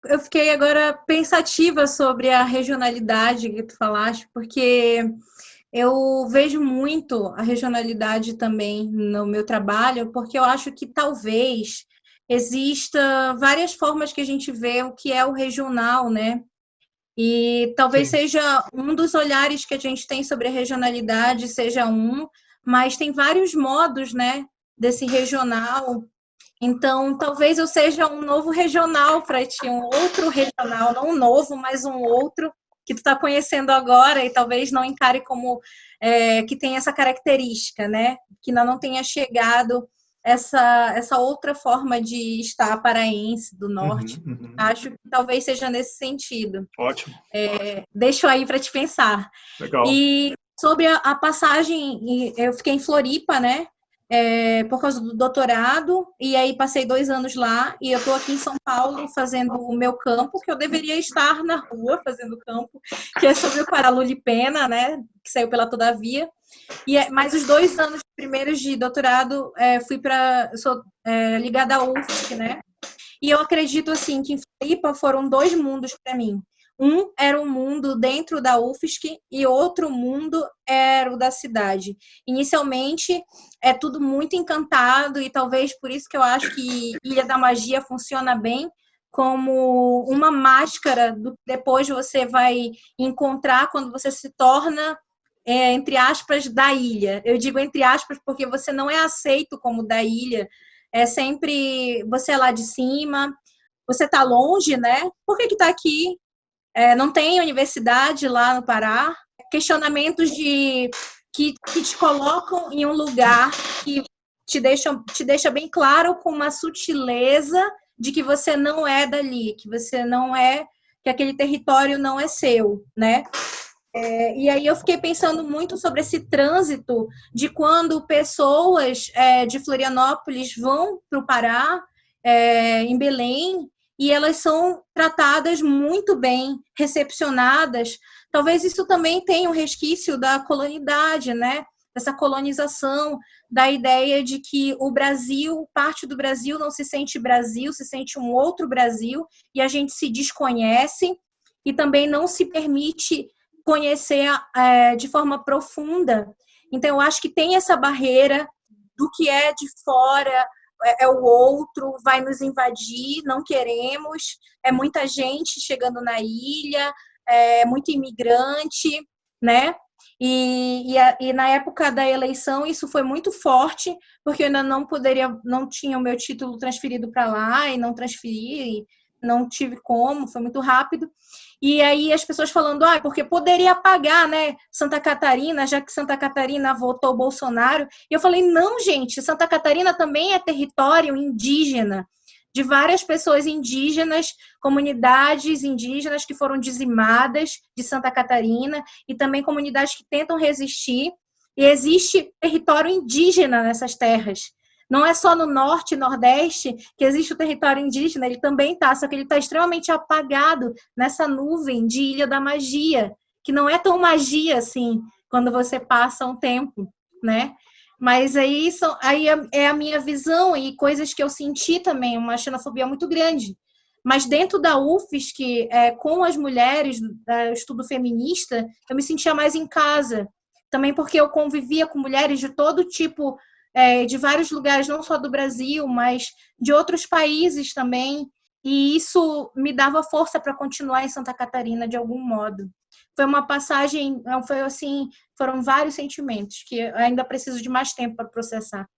Eu fiquei agora pensativa sobre a regionalidade que tu falaste, porque eu vejo muito a regionalidade também no meu trabalho, porque eu acho que talvez exista várias formas que a gente vê o que é o regional, né? E talvez Sim. seja um dos olhares que a gente tem sobre a regionalidade, seja mas tem vários modos, né, desse regional. Então, talvez eu seja um novo regional para ti, um outro regional, não um novo, mas um outro que tu está conhecendo agora e talvez não encare como que tem essa característica, né? Que ainda não tenha chegado essa outra forma de estar paraense do norte. Uhum. Acho que talvez seja nesse sentido. Ótimo. Deixo aí para te pensar. Legal. E sobre a passagem, eu fiquei em Floripa, né? Por causa do doutorado, e aí passei 2 anos lá, e eu estou aqui em São Paulo fazendo o meu campo, que eu deveria estar na rua fazendo campo, que é sobre o Paralulipena, né? Que saiu pela Todavia. Mas os 2 anos primeiros de doutorado, sou ligada à UFSC, né? E eu acredito assim que em Floripa foram 2 mundos para mim. Um era um mundo dentro da UFSC e outro mundo era o da cidade. Inicialmente é tudo muito encantado e talvez por isso que eu acho que Ilha da Magia funciona bem como uma máscara do que depois você vai encontrar quando você se torna entre aspas, da ilha. Eu digo entre aspas porque você não é aceito como da ilha. É sempre você é lá de cima, você está longe, né? Por que está aqui? Não tem universidade lá no Pará. Questionamentos que te colocam em um lugar que te deixa bem claro com uma sutileza de que você não é dali, que você não é, que aquele território não é seu, né? E aí eu fiquei pensando muito sobre esse trânsito de quando pessoas de Florianópolis vão para o Pará, em Belém, e elas são tratadas muito bem, recepcionadas. Talvez isso também tenha um resquício da colonialidade, né? Dessa colonização, da ideia de que o Brasil, parte do Brasil não se sente Brasil, se sente um outro Brasil, e a gente se desconhece e também não se permite conhecer de forma profunda. Então, eu acho que tem essa barreira do que é de fora, é o outro, vai nos invadir, não queremos, é muita gente chegando na ilha, é muito imigrante, né? E na época da eleição isso foi muito forte, porque eu ainda não tinha o meu título transferido para lá, e não transferi, não tive como, foi muito rápido. E aí as pessoas falando, porque poderia apagar, né, Santa Catarina, já que Santa Catarina votou Bolsonaro. E eu falei, não, gente, Santa Catarina também é território indígena, de várias pessoas indígenas, comunidades indígenas que foram dizimadas de Santa Catarina, e também comunidades que tentam resistir. E existe território indígena nessas terras. Não é só no norte e nordeste que existe o território indígena, ele também está, só que ele está extremamente apagado nessa nuvem de Ilha da Magia, que não é tão magia assim, quando você passa um tempo, né? Mas aí é a minha visão e coisas que eu senti também, uma xenofobia muito grande. Mas dentro da UFSC, com as mulheres, do estudo feminista, eu me sentia mais em casa. Também porque eu convivia com mulheres de todo tipo, de vários lugares, não só do Brasil, mas de outros países também, e isso me dava força para continuar em Santa Catarina de algum modo. Foi uma passagem, foram vários sentimentos que eu ainda preciso de mais tempo para processar.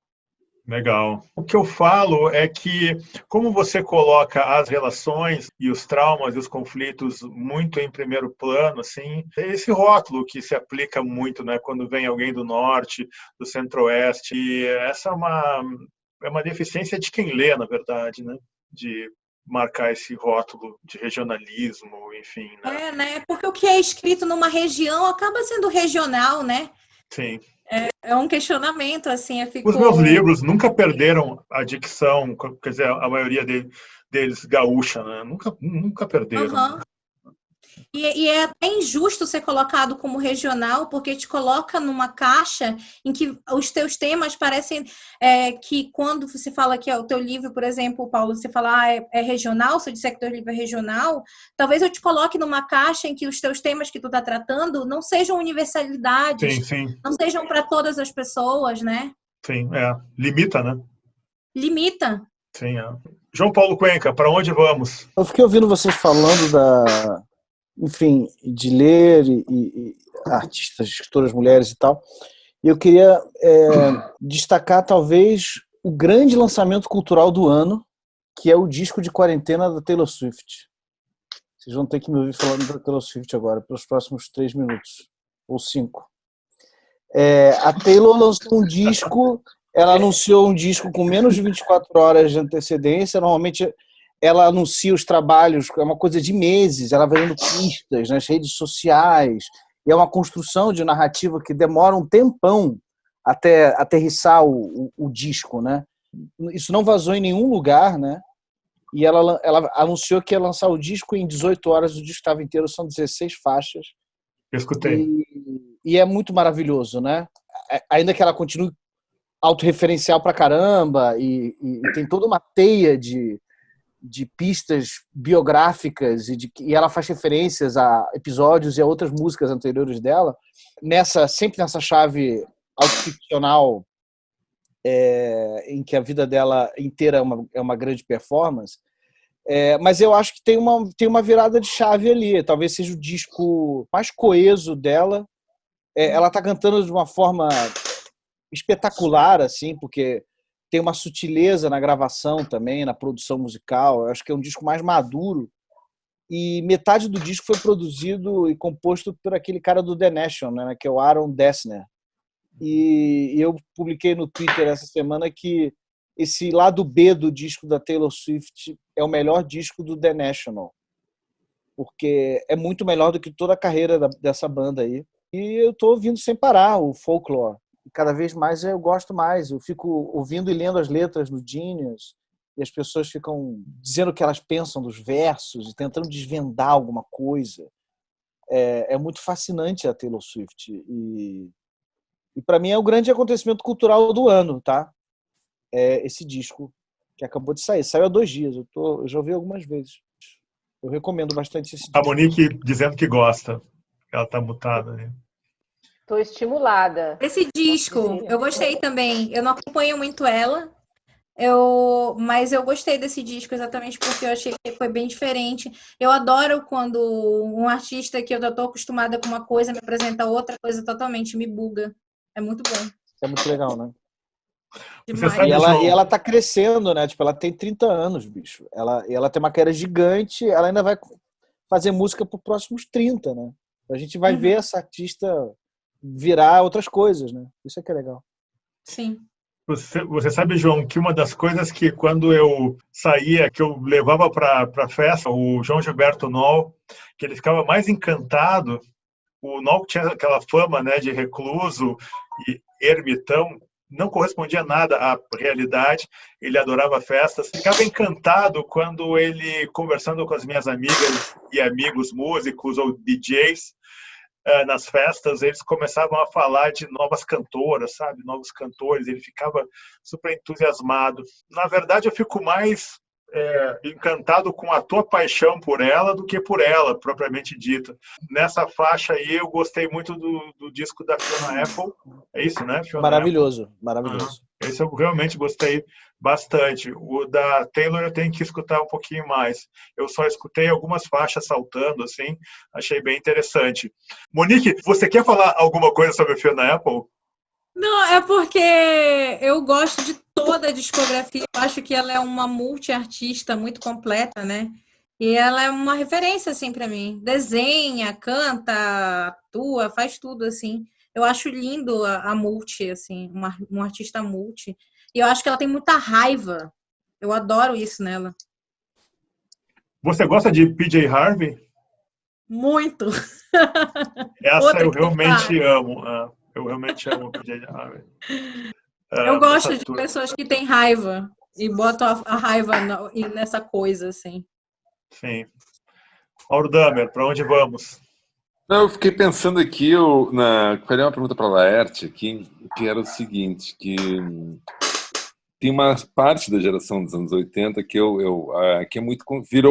Legal. O que eu falo é que, como você coloca as relações e os traumas e os conflitos muito em primeiro plano, assim, esse rótulo que se aplica muito, né, quando vem alguém do norte, do centro-oeste, e essa é uma deficiência de quem lê, na verdade, né, de marcar esse rótulo de regionalismo, enfim. Né? Porque o que é escrito numa região acaba sendo regional, né? Sim. É um questionamento, assim. Os meus livros nunca perderam a dicção, quer dizer, a maioria deles gaúcha, né? Nunca perderam. Uhum. E é até injusto ser colocado como regional, porque te coloca numa caixa em que os teus temas parecem que quando você fala que é o teu livro, por exemplo, Paulo, você fala é regional, se eu disser que teu livro é regional, talvez eu te coloque numa caixa em que os teus temas que tu está tratando não sejam universalidades, sim. Não sejam para todas as pessoas, né? Sim, limita, né? Limita. Sim, João Paulo Cuenca, para onde vamos? Eu fiquei ouvindo vocês falando enfim, de ler e artistas, escritoras, mulheres e tal. E eu queria destacar, talvez, o grande lançamento cultural do ano, que é o disco de quarentena da Taylor Swift. Vocês vão ter que me ouvir falando da Taylor Swift agora, pelos próximos 3 minutos, ou 5. A Taylor lançou um disco ela anunciou um disco com menos de 24 horas de antecedência. Normalmente ela anuncia os trabalhos, é uma coisa de meses, ela vai dando pistas nas redes sociais, e é uma construção de narrativa que demora um tempão até aterrissar o disco, né? Isso não vazou em nenhum lugar, né? E ela anunciou que ia lançar o disco em 18 horas, o disco estava inteiro, são 16 faixas. Eu escutei. E é muito maravilhoso, né? Ainda que ela continue autorreferencial pra caramba, e tem toda uma teia de pistas biográficas, e ela faz referências a episódios e a outras músicas anteriores dela, sempre nessa chave autoficcional, em que a vida dela inteira é uma grande performance. Mas eu acho que tem uma virada de chave ali. Talvez seja o disco mais coeso dela. Ela está cantando de uma forma espetacular, assim, porque tem uma sutileza na gravação também, na produção musical. Eu acho que é um disco mais maduro. E metade do disco foi produzido e composto por aquele cara do The Nation, né, que é o Aaron Dessner. E eu publiquei no Twitter essa semana que esse lado B do disco da Taylor Swift é o melhor disco do The National, porque é muito melhor do que toda a carreira dessa banda aí. E eu estou ouvindo sem parar o Folklore. E cada vez mais eu gosto mais. Eu fico ouvindo e lendo as letras no Genius, e as pessoas ficam dizendo o que elas pensam dos versos e tentando desvendar alguma coisa. É muito fascinante a Taylor Swift. E para mim é o grande acontecimento cultural do ano, tá? Esse disco que acabou de sair. Saiu há 2 dias. Eu já ouvi algumas vezes. Eu recomendo bastante esse disco. A Monique dizendo que gosta. Ela tá mutada, né? Tô estimulada. Esse disco, eu gostei também. Eu não acompanho muito ela, mas eu gostei desse disco exatamente porque eu achei que foi bem diferente. Eu adoro quando um artista que eu já tô acostumada com uma coisa me apresenta outra coisa totalmente, me buga. É muito bom. É muito legal, né? Você sabe, E ela tá crescendo, né? Tipo, ela tem 30 anos, bicho. Ela tem uma carreira gigante, ela ainda vai fazer música por próximos 30, né? A gente vai ver essa artista virar outras coisas, né? Isso é que é legal. Sim. Você sabe, João, que uma das coisas que quando eu saía, que eu levava para festa, o João Gilberto Noll, que ele ficava mais encantado, o Noll tinha aquela fama, né, de recluso e ermitão, não correspondia nada à realidade, ele adorava festas, ficava encantado quando ele, conversando com as minhas amigas e amigos músicos ou DJs, nas festas, eles começavam a falar de novas cantoras, sabe? Novos cantores, ele ficava super entusiasmado. Na verdade, eu fico mais encantado com a tua paixão por ela do que por ela, propriamente dita. Nessa faixa aí, eu gostei muito do disco da Fiona Apple. É isso, né? Fiona Maravilhoso, Apple. maravilhoso. Esse eu realmente gostei bastante. O da Taylor eu tenho que escutar um pouquinho mais. Eu só escutei algumas faixas saltando, assim, achei bem interessante. Monique, você quer falar alguma coisa sobre a Fiona Apple? Não, é porque eu gosto de toda a discografia. Eu acho que ela é uma multiartista muito completa, né? E ela é uma referência, assim, para mim. Desenha, canta, atua, faz tudo, assim. Eu acho lindo a multi, assim, uma artista multi. E eu acho que ela tem muita raiva. Eu adoro isso nela. Você gosta de PJ Harvey? Muito. Essa eu realmente amo. Eu realmente amo o PJ Harvey. Eu gosto de pessoas que têm raiva e botam a raiva nessa coisa, assim. Sim. Mauro Damer, para onde vamos? Não, eu fiquei pensando aqui, faria uma pergunta para a Laerte aqui, que era o seguinte, que tem uma parte da geração dos anos 80 que que é muito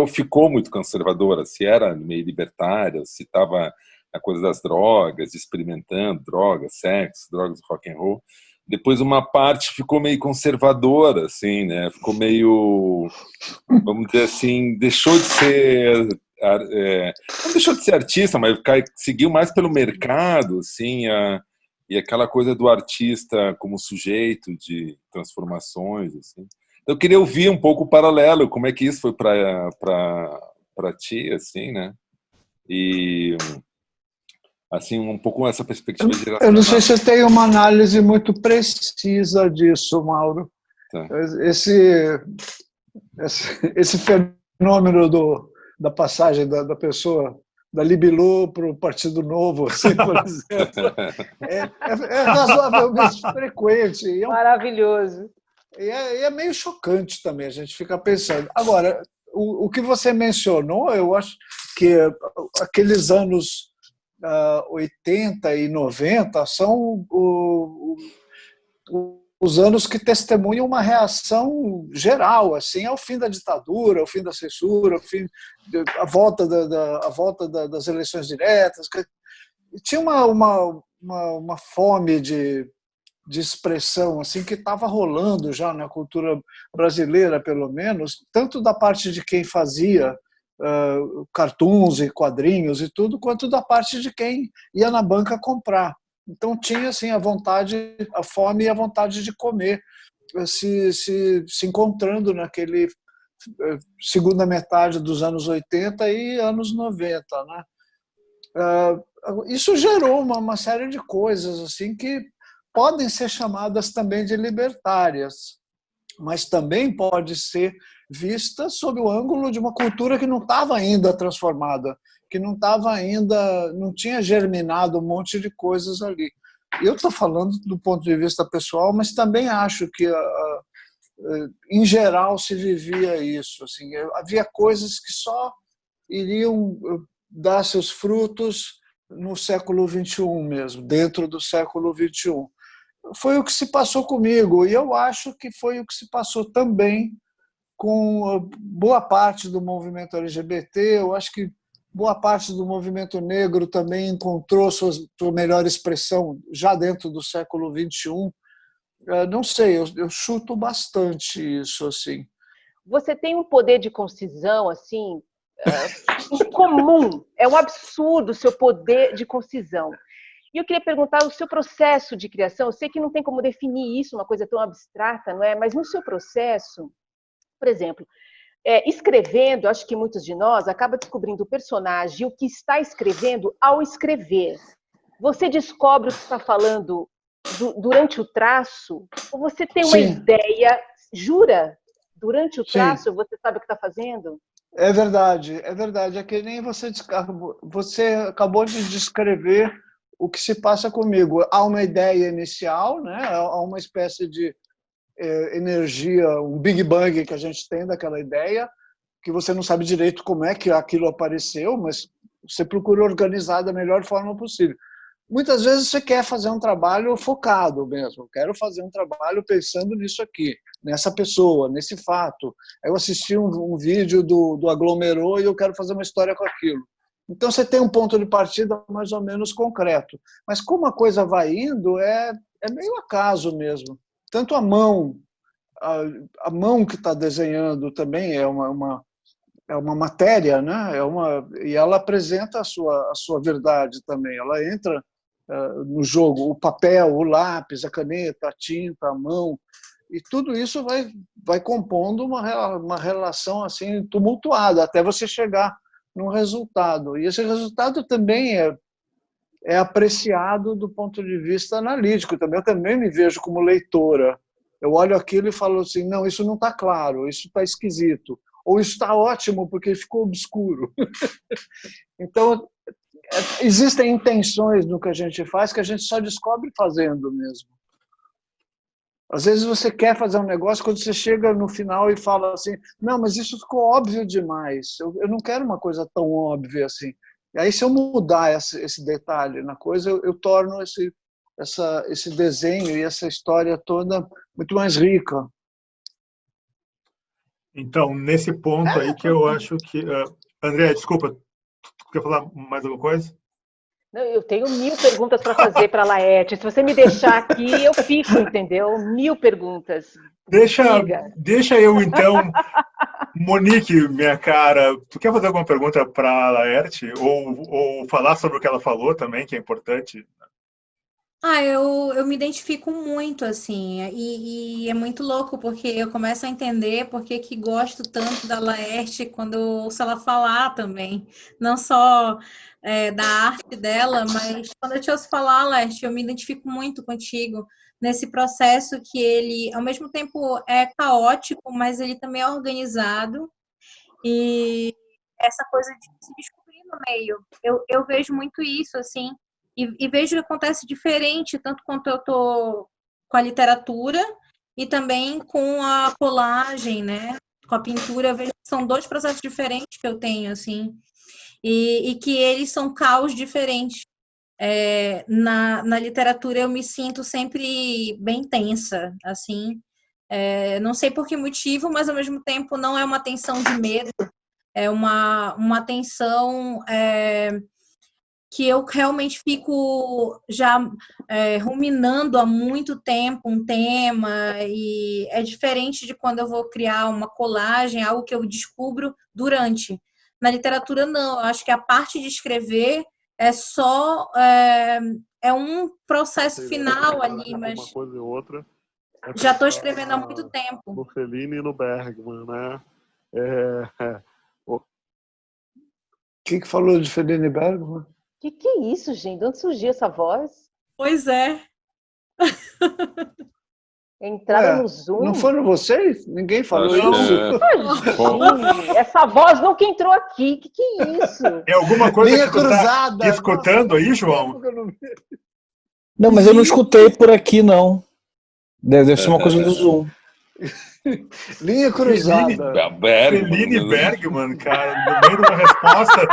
ficou muito conservadora, se era meio libertária, se estava na coisa das drogas, experimentando drogas, sexo, drogas, rock and roll. Depois uma parte ficou meio conservadora, assim, né? Ficou meio, vamos dizer assim, deixou de ser não deixou de ser artista, mas seguiu mais pelo mercado, assim, e aquela coisa do artista como sujeito de transformações, assim. Eu queria ouvir um pouco o paralelo, como é que isso foi para ti, assim, né? E assim, um pouco essa perspectiva geracional. Eu não sei se você tem uma análise muito precisa disso, Mauro. Tá. Esse fenômeno da passagem da pessoa da Libilu para o Partido Novo, assim, por exemplo, é razoavelmente frequente. Maravilhoso. E é meio chocante também, a gente fica pensando. Agora, o que você mencionou, eu acho que aqueles anos 80 e 90 são os anos que testemunham uma reação geral assim, ao fim da ditadura, ao fim da censura, a volta das eleições diretas. Tinha uma fome de expressão assim que estava rolando já na cultura brasileira, pelo menos, tanto da parte de quem fazia cartoons e quadrinhos e tudo, quanto da parte de quem ia na banca comprar. Então tinha assim a fome e a vontade de comer se encontrando naquele segunda metade dos anos 80 e anos 90, né? Isso gerou uma série de coisas assim que podem ser chamadas também de libertárias, mas também pode ser vista sob o ângulo de uma cultura que não estava ainda transformada, que não tinha germinado um monte de coisas ali. Eu estou falando do ponto de vista pessoal, mas também acho que, em geral, se vivia isso. Assim, havia coisas que só iriam dar seus frutos no século XXI mesmo, dentro do século XXI. Foi o que se passou comigo, e eu acho que foi o que se passou também com boa parte do movimento LGBT. Eu acho que boa parte do movimento negro também encontrou sua melhor expressão já dentro do século XXI. Não sei, eu chuto bastante isso, assim. Você tem um poder de concisão, assim, incomum. É um absurdo o seu poder de concisão. E eu queria perguntar o seu processo de criação. Eu sei que não tem como definir isso, uma coisa tão abstrata, não é? Mas no seu processo, por exemplo, escrevendo, acho que muitos de nós acabam descobrindo o personagem, o que está escrevendo ao escrever. Você descobre o que está falando durante o traço? Ou você tem uma ideia, jura? Durante o traço você sabe o que está fazendo? É verdade. É que nem você acabou de descrever o que se passa comigo. Há uma ideia inicial, né? Há uma espécie de energia, um Big Bang que a gente tem daquela ideia, que você não sabe direito como é que aquilo apareceu, mas você procura organizar da melhor forma possível. Muitas vezes você quer fazer um trabalho focado mesmo. Quero fazer um trabalho pensando nisso aqui, nessa pessoa, nesse fato. Eu assisti um vídeo do Aglomerou e eu quero fazer uma história com aquilo. Então você tem um ponto de partida mais ou menos concreto. Mas como a coisa vai indo, é meio acaso mesmo. Tanto a mão que está desenhando também é uma matéria, né? E ela apresenta a sua verdade também. Ela entra no jogo, o papel, o lápis, a caneta, a tinta, a mão, e tudo isso vai compondo uma relação assim tumultuada até você chegar num resultado. E esse resultado também é apreciado do ponto de vista analítico. Eu também me vejo como leitora. Eu olho aquilo e falo assim, não, isso não está claro, isso está esquisito, ou isso está ótimo porque ficou obscuro. Então, existem intenções no que a gente faz que a gente só descobre fazendo mesmo. Às vezes você quer fazer um negócio, quando você chega no final e fala assim, não, mas isso ficou óbvio demais, eu não quero uma coisa tão óbvia assim. E aí, se eu mudar esse detalhe na coisa, eu torno esse desenho e essa história toda muito mais rica. Então, nesse ponto aí que eu acho que... André, desculpa, tu quer falar mais alguma coisa? Não, eu tenho 1000 perguntas para fazer para a Laerte. Se você me deixar aqui, eu fico, entendeu? 1000 perguntas. Deixa eu, então... Monique, minha cara, tu quer fazer alguma pergunta para a Laerte? Ou falar sobre o que ela falou também, que é importante? Eu me identifico muito, assim, e é muito louco, porque eu começo a entender por que que gosto tanto da Laerte quando eu ouço ela falar também. Não só da arte dela, mas quando eu te ouço falar, Laerte, eu me identifico muito contigo nesse processo que ele, ao mesmo tempo, é caótico, mas ele também é organizado, e essa coisa de se descobrir no meio. Eu vejo muito isso, assim, e vejo que acontece diferente, tanto quanto eu tô com a literatura e também com a colagem, né? Com a pintura, eu vejo que são dois processos diferentes que eu tenho, assim, e que eles são caos diferentes. Na literatura eu me sinto sempre bem tensa, assim, não sei por que motivo, mas ao mesmo tempo não é uma tensão de medo, é uma tensão que eu realmente fico já ruminando há muito tempo um tema, e é diferente de quando eu vou criar uma colagem, algo que eu descubro durante. Na literatura, não, eu acho que a parte de escrever é só um processo final ali, mas uma coisa e outra. já estou escrevendo há muito tempo. No Fellini e no Bergman, né? Que falou de Fellini e Bergman? Que é isso, gente? De onde surgiu essa voz? Pois é. Entraram no Zoom? Não foram vocês? Ninguém falou Acho isso? Imagina, essa voz nunca entrou aqui. Que é isso? É alguma coisa Linha que tu cruzada. tá escutando aí, João? Não, mas eu não escutei por aqui, não. Deve ser uma coisa do Zoom. Linha cruzada. Fellini e Bergman, cara, no meio de uma resposta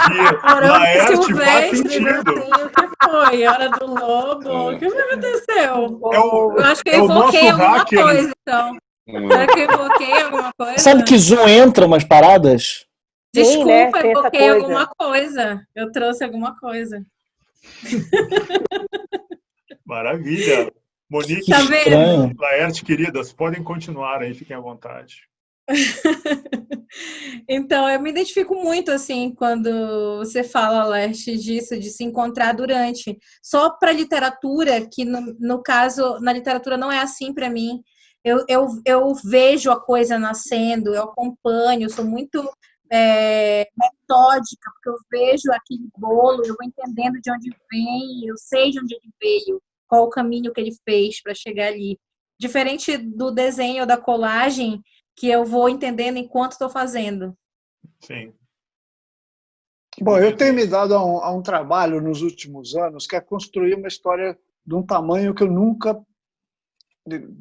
de Laerte faz sentido. Assim, o que foi? Hora do Lobo? O que aconteceu? Eu acho que eu é o invoquei nosso alguma hacker. coisa, então. Será que eu invoquei alguma coisa? Sabe que Zoom entra umas paradas? Desculpa, Sim, né? Tem eu essa invoquei coisa. alguma coisa. Eu trouxe alguma coisa. Maravilha. Monique, Que estranho. Laerte, queridas, podem continuar aí, fiquem à vontade. Então, eu me identifico muito, assim, quando você fala, Laerte, disso, de se encontrar durante. Só para literatura, que no caso, na literatura não é assim para mim. Eu vejo a coisa nascendo, eu acompanho, sou muito metódica, porque eu vejo aquele bolo, eu vou entendendo de onde vem, eu sei de onde ele veio, qual o caminho que ele fez para chegar ali. Diferente do desenho ou da colagem, que eu vou entendendo enquanto estou fazendo. Sim. Bom, eu tenho me dado a um trabalho nos últimos anos que é construir uma história de um tamanho que eu nunca...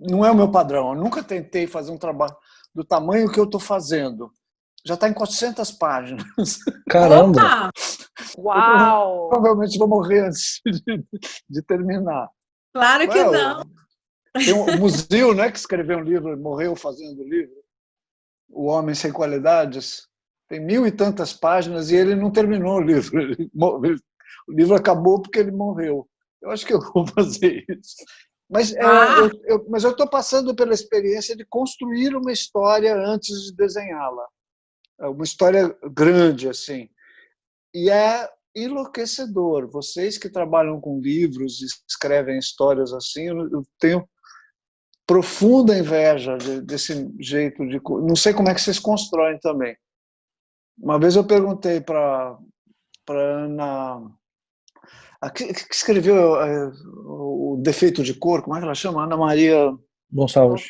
Não é o meu padrão. Eu nunca tentei fazer um trabalho do tamanho que eu estou fazendo. Já está em 400 páginas. Caramba! Opa! Uau! Provavelmente vou morrer antes de terminar. Claro que não. Tem o Musil, né, que escreveu um livro, morreu fazendo o livro, O Homem Sem Qualidades. Tem 1000 e tantas páginas e ele não terminou o livro. O livro acabou porque ele morreu. Eu acho que eu vou fazer isso. Mas eu estou passando pela experiência de construir uma história antes de desenhá-la. Uma história grande, assim. E é enlouquecedor. Vocês que trabalham com livros e escrevem histórias assim, eu tenho profunda inveja desse jeito de... Não sei como é que vocês constroem também. Uma vez eu perguntei para Ana, que escreveu o Defeito de Cor, como é que ela chama? Ana Maria Gonçalves.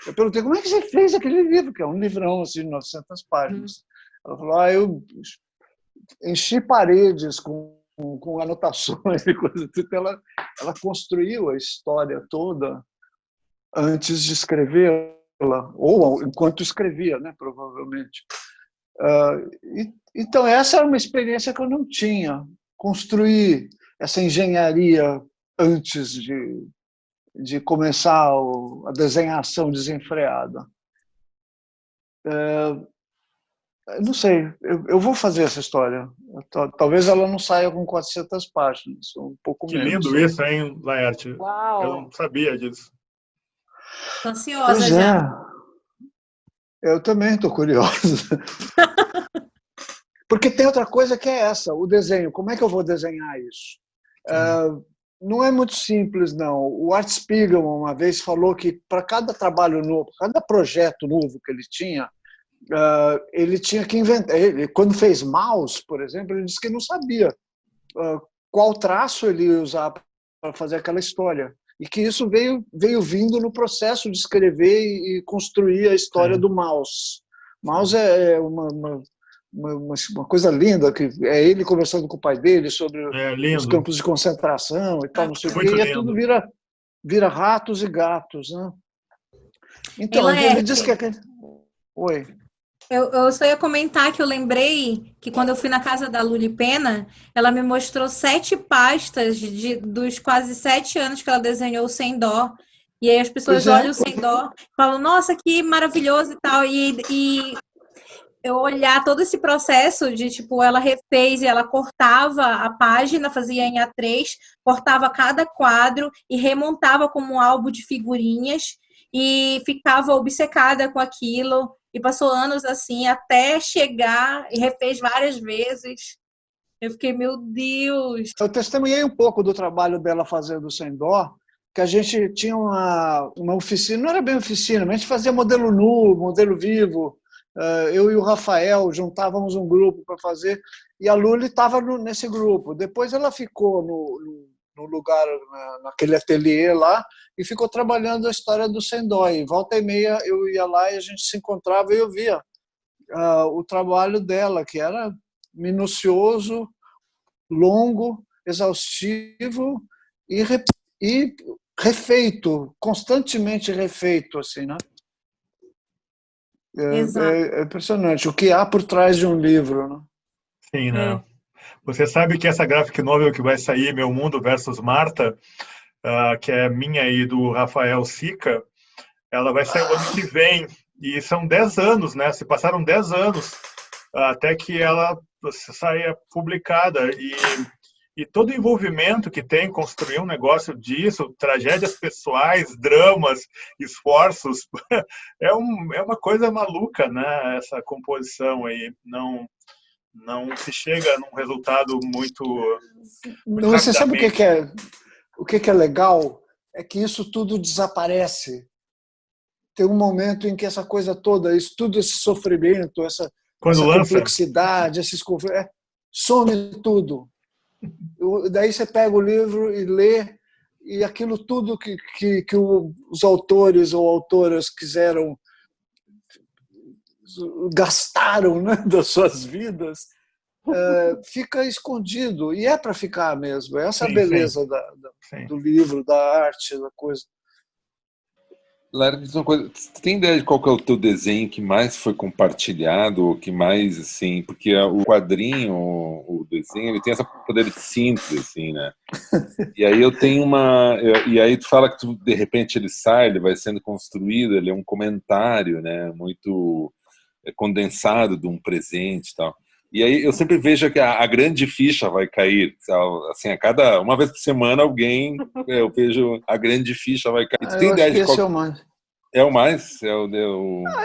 Eu perguntei, como é que você fez aquele livro, que é um livrão assim, de 900 páginas. Ela falou, eu enchi paredes com anotações e coisas. Então ela construiu a história toda antes de escrevê-la, ou enquanto escrevia, né, provavelmente. Então, essa era uma experiência que eu não tinha. Construir essa engenharia antes de começar a desenhação desenfreada. Não sei, eu vou fazer essa história. Talvez ela não saia com 400 páginas, um pouco que menos. Que lindo isso, hein, Laerte? Uau. Eu não sabia disso. Estou ansiosa já. Eu também estou curiosa. Porque tem outra coisa que é essa, o desenho. Como é que eu vou desenhar isso? não é muito simples, não. O Art Spiegelman uma vez falou que para cada trabalho novo, cada projeto novo que ele tinha que inventar. Ele, quando fez Mouse, por exemplo, ele disse que não sabia qual traço ele ia usar para fazer aquela história. E que isso veio vindo no processo de escrever e construir a história do Mouse. Mouse é uma coisa linda, que é ele conversando com o pai dele sobre os campos de concentração e tal, não sei o quê, e tudo vira ratos e gatos, né? Então, ele disse que... Oi. Eu só ia comentar que eu lembrei que quando eu fui na casa da Luli Pena, ela me mostrou 7 pastas dos quase 7 anos que ela desenhou o Sem Dó. E aí as pessoas olham o Sem Dó e falam, nossa, que maravilhoso e tal. E eu olhar todo esse processo de, tipo, ela refez e ela cortava a página, fazia em A3, cortava cada quadro e remontava como um álbum de figurinhas e ficava obcecada com aquilo. E passou anos assim, até chegar, e refez várias vezes. Eu fiquei, meu Deus! Eu testemunhei um pouco do trabalho dela fazendo o Sem Dó, que a gente tinha uma oficina, não era bem oficina, mas a gente fazia modelo nu, modelo vivo. Eu e o Rafael juntávamos um grupo para fazer, e a Luli estava nesse grupo. Depois ela ficou no lugar, naquele ateliê lá, e ficou trabalhando a história do Sem Dó. E volta e meia eu ia lá e a gente se encontrava e eu via o trabalho dela, que era minucioso, longo, exaustivo e refeito, constantemente refeito, assim, né? É impressionante o que há por trás de um livro, né? Sim, né? Você sabe que essa graphic novel que vai sair, Meu Mundo versus Marta, que é minha e do Rafael Sica, ela vai sair o ano que vem. E são 10 anos, né? Se passaram 10 anos até que ela saia publicada. E todo o envolvimento que tem construir um negócio disso, tragédias pessoais, dramas, esforços, é uma coisa maluca, né? Essa composição aí. Não se chega num resultado muito Você sabe o que é legal? É que isso tudo desaparece. Tem um momento em que essa coisa toda, tudo esse sofrimento, essa complexidade, some tudo. Daí você pega o livro e lê, e aquilo tudo que os autores ou autoras gastaram, né, das suas vidas, fica escondido, e é para ficar mesmo. Essa é a beleza do livro, da arte, da coisa. Lara, diz uma coisa, você tem ideia de qual que é o teu desenho que mais foi compartilhado, ou que mais, assim, porque o quadrinho, o desenho, ele tem essa poder de síntese, assim, né? E aí e aí tu fala que de repente ele sai, ele vai sendo construído, ele é um comentário, né, muito condensado de um presente e tal. E aí eu sempre vejo que a grande ficha vai cair, assim, uma vez por semana eu vejo a grande ficha vai cair. Tu tem Eu ideia acho que de qual esse é o mais. É o mais?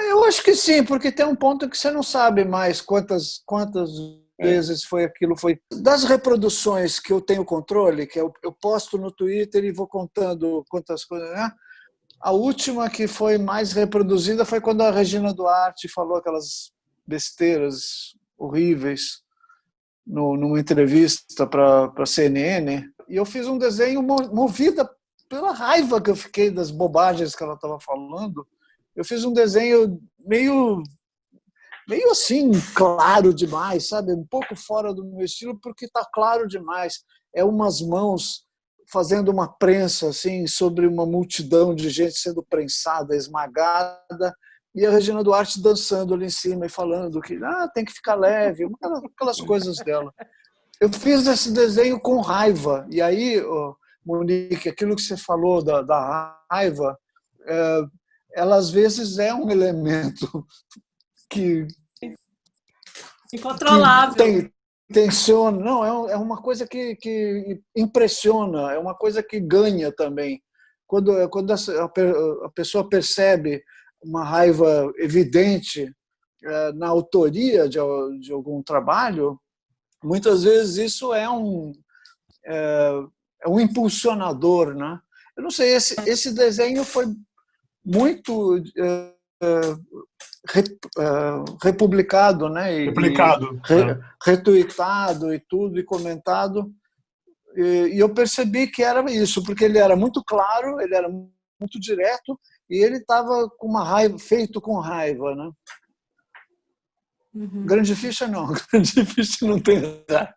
Eu acho que sim, porque tem um ponto que você não sabe mais quantas vezes foi aquilo. Das reproduções que eu tenho controle, que eu posto no Twitter e vou contando quantas coisas, né? A última que foi mais reproduzida foi quando a Regina Duarte falou aquelas besteiras horríveis numa entrevista para a CNN. E eu fiz um desenho movida pela raiva que eu fiquei das bobagens que ela estava falando. Eu fiz um desenho meio assim, claro demais, sabe? Um pouco fora do meu estilo, porque está claro demais. É umas mãos fazendo uma prensa assim, sobre uma multidão de gente sendo prensada, esmagada, e a Regina Duarte dançando ali em cima e falando que tem que ficar leve, aquelas coisas dela. Eu fiz esse desenho com raiva. E aí, Monique, aquilo que você falou da raiva, ela às vezes é um elemento que incontrolável. Tensiona. Não, é uma coisa que impressiona, é uma coisa que ganha também. Quando a pessoa percebe uma raiva evidente na autoria de algum trabalho, muitas vezes isso é é um impulsionador, né? Eu não sei, esse desenho foi muito republicado, né? Replicado. Retuitado e tudo, e comentado. E eu percebi que era isso, porque ele era muito claro, ele era muito direto, e ele estava com uma raiva, feito com raiva, né? Uhum. Grande Ficha não, Grande Ficha não tem raiva.